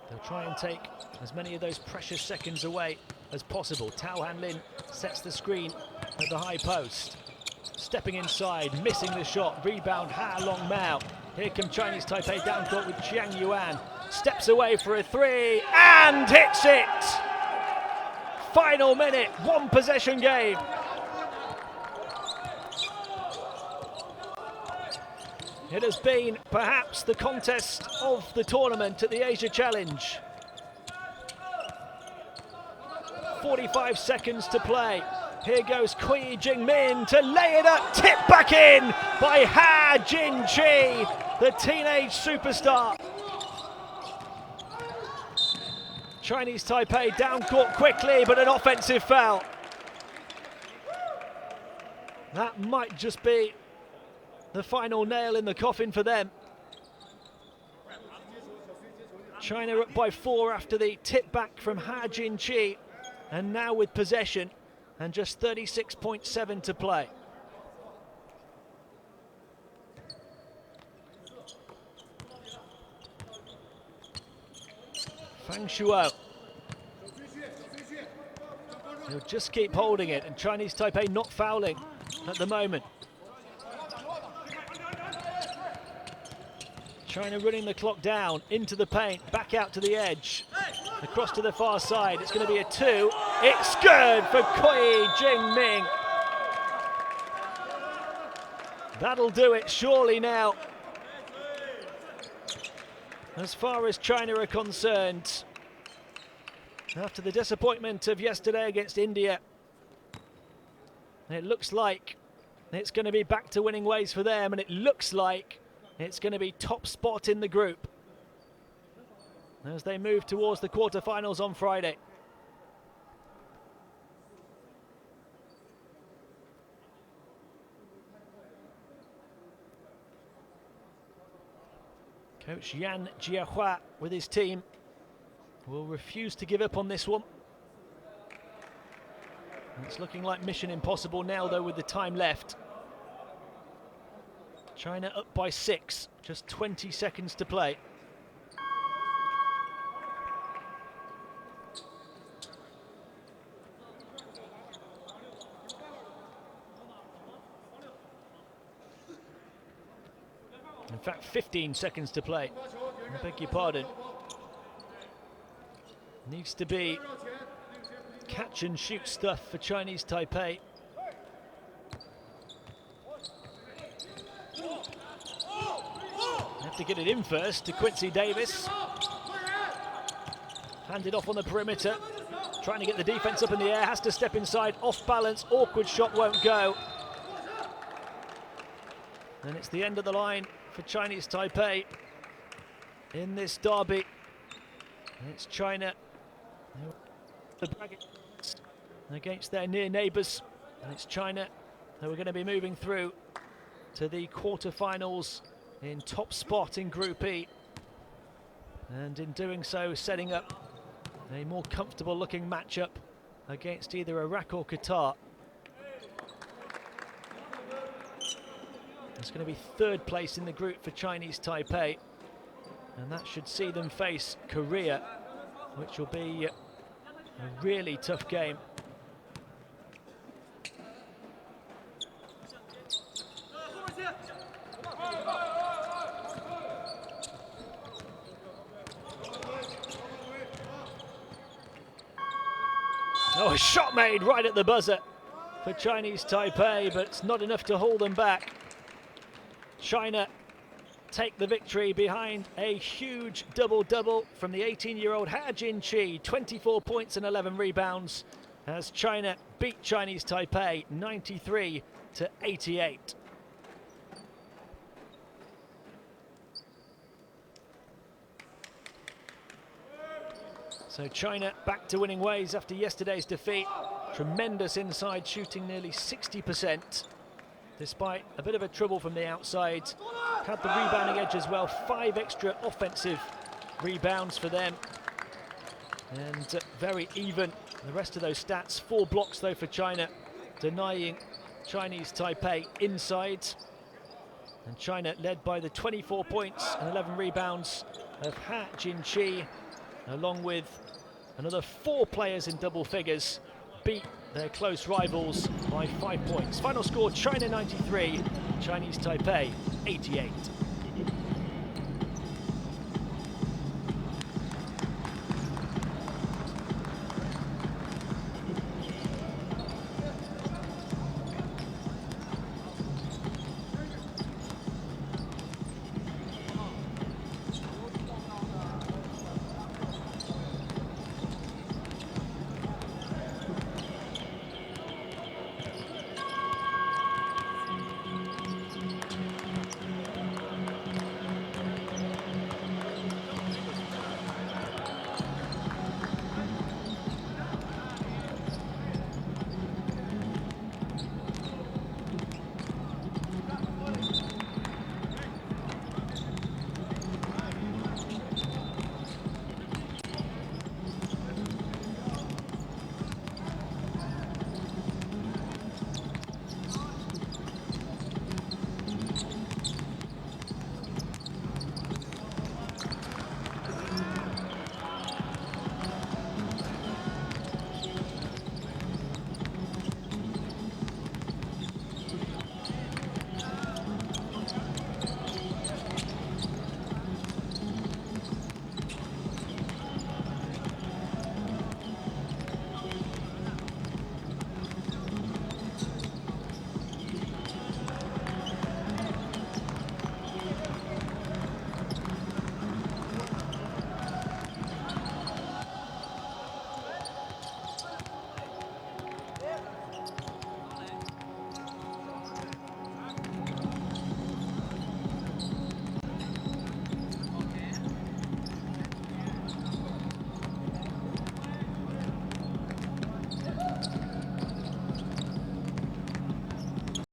They'll try and take as many of those precious seconds away as possible. Tao Hanlin sets the screen at the high post. Stepping inside, missing the shot. Rebound, Ha Long Mao. Here come Chinese Taipei down court with Jiang Yuan. Steps away for a 3 and hits it! Final minute, one possession game. It has been perhaps the contest of the tournament at the Asia Challenge. 45 seconds to play. Here goes Kui Jingmin to lay it up, tipped back in by Ha Jin-chi, the teenage superstar. Chinese Taipei down court quickly, but an offensive foul. That might just be the final nail in the coffin for them. China up by 4 after the tip back from Ha Jin-chi, and now with possession and just 36.7 to play. Fang Shuo. He'll just keep holding it, and Chinese Taipei not fouling at the moment. China running the clock down into the paint, back out to the edge, across to the far side. It's going to be a 2. It's good for Kui Jingmin. That'll do it surely now. As far as China are concerned, after the disappointment of yesterday against India, it looks like it's going to be back to winning ways for them, and it looks like it's going to be top spot in the group as they move towards the quarterfinals on Friday. Coach Yan Jiahua with his team will refuse to give up on this one. It's looking like mission impossible now, though, with the time left. China up by 6, just 20 seconds to play. In fact, 15 seconds to play. I beg your pardon. Needs to be catch and shoot stuff for Chinese Taipei. Have to get it in first to Quincy Davis. Handed off on the perimeter. Trying to get the defense up in the air. Has to step inside. Off balance. Awkward shot won't go. And it's the end of the line for Chinese Taipei in this derby. It's China against their near neighbours, and it's China who are going to be moving through to the quarterfinals in top spot in Group E, and in doing so setting up a more comfortable looking matchup against either Iraq or Qatar. It's going to be 3rd place in the group for Chinese Taipei, and that should see them face Korea, which will be a really tough game. Oh, a shot made right at the buzzer for Chinese Taipei, but it's not enough to hold them back. China take the victory behind a huge double-double from the 18-year-old Ha Jinqi, 24 points and 11 rebounds, as China beat Chinese Taipei 93-88. So China back to winning ways after yesterday's defeat. Tremendous inside shooting, nearly 60%. Despite a bit of a trouble from the outside. Had the rebounding edge as well, 5 extra offensive rebounds for them. And very even, the rest of those stats. 4 blocks though for China, denying Chinese Taipei inside. And China led by the 24 points and 11 rebounds of Ha Jinqi, along with another 4 players in double figures, beat their close rivals by 5 points. Final score, China 93, Chinese Taipei 88.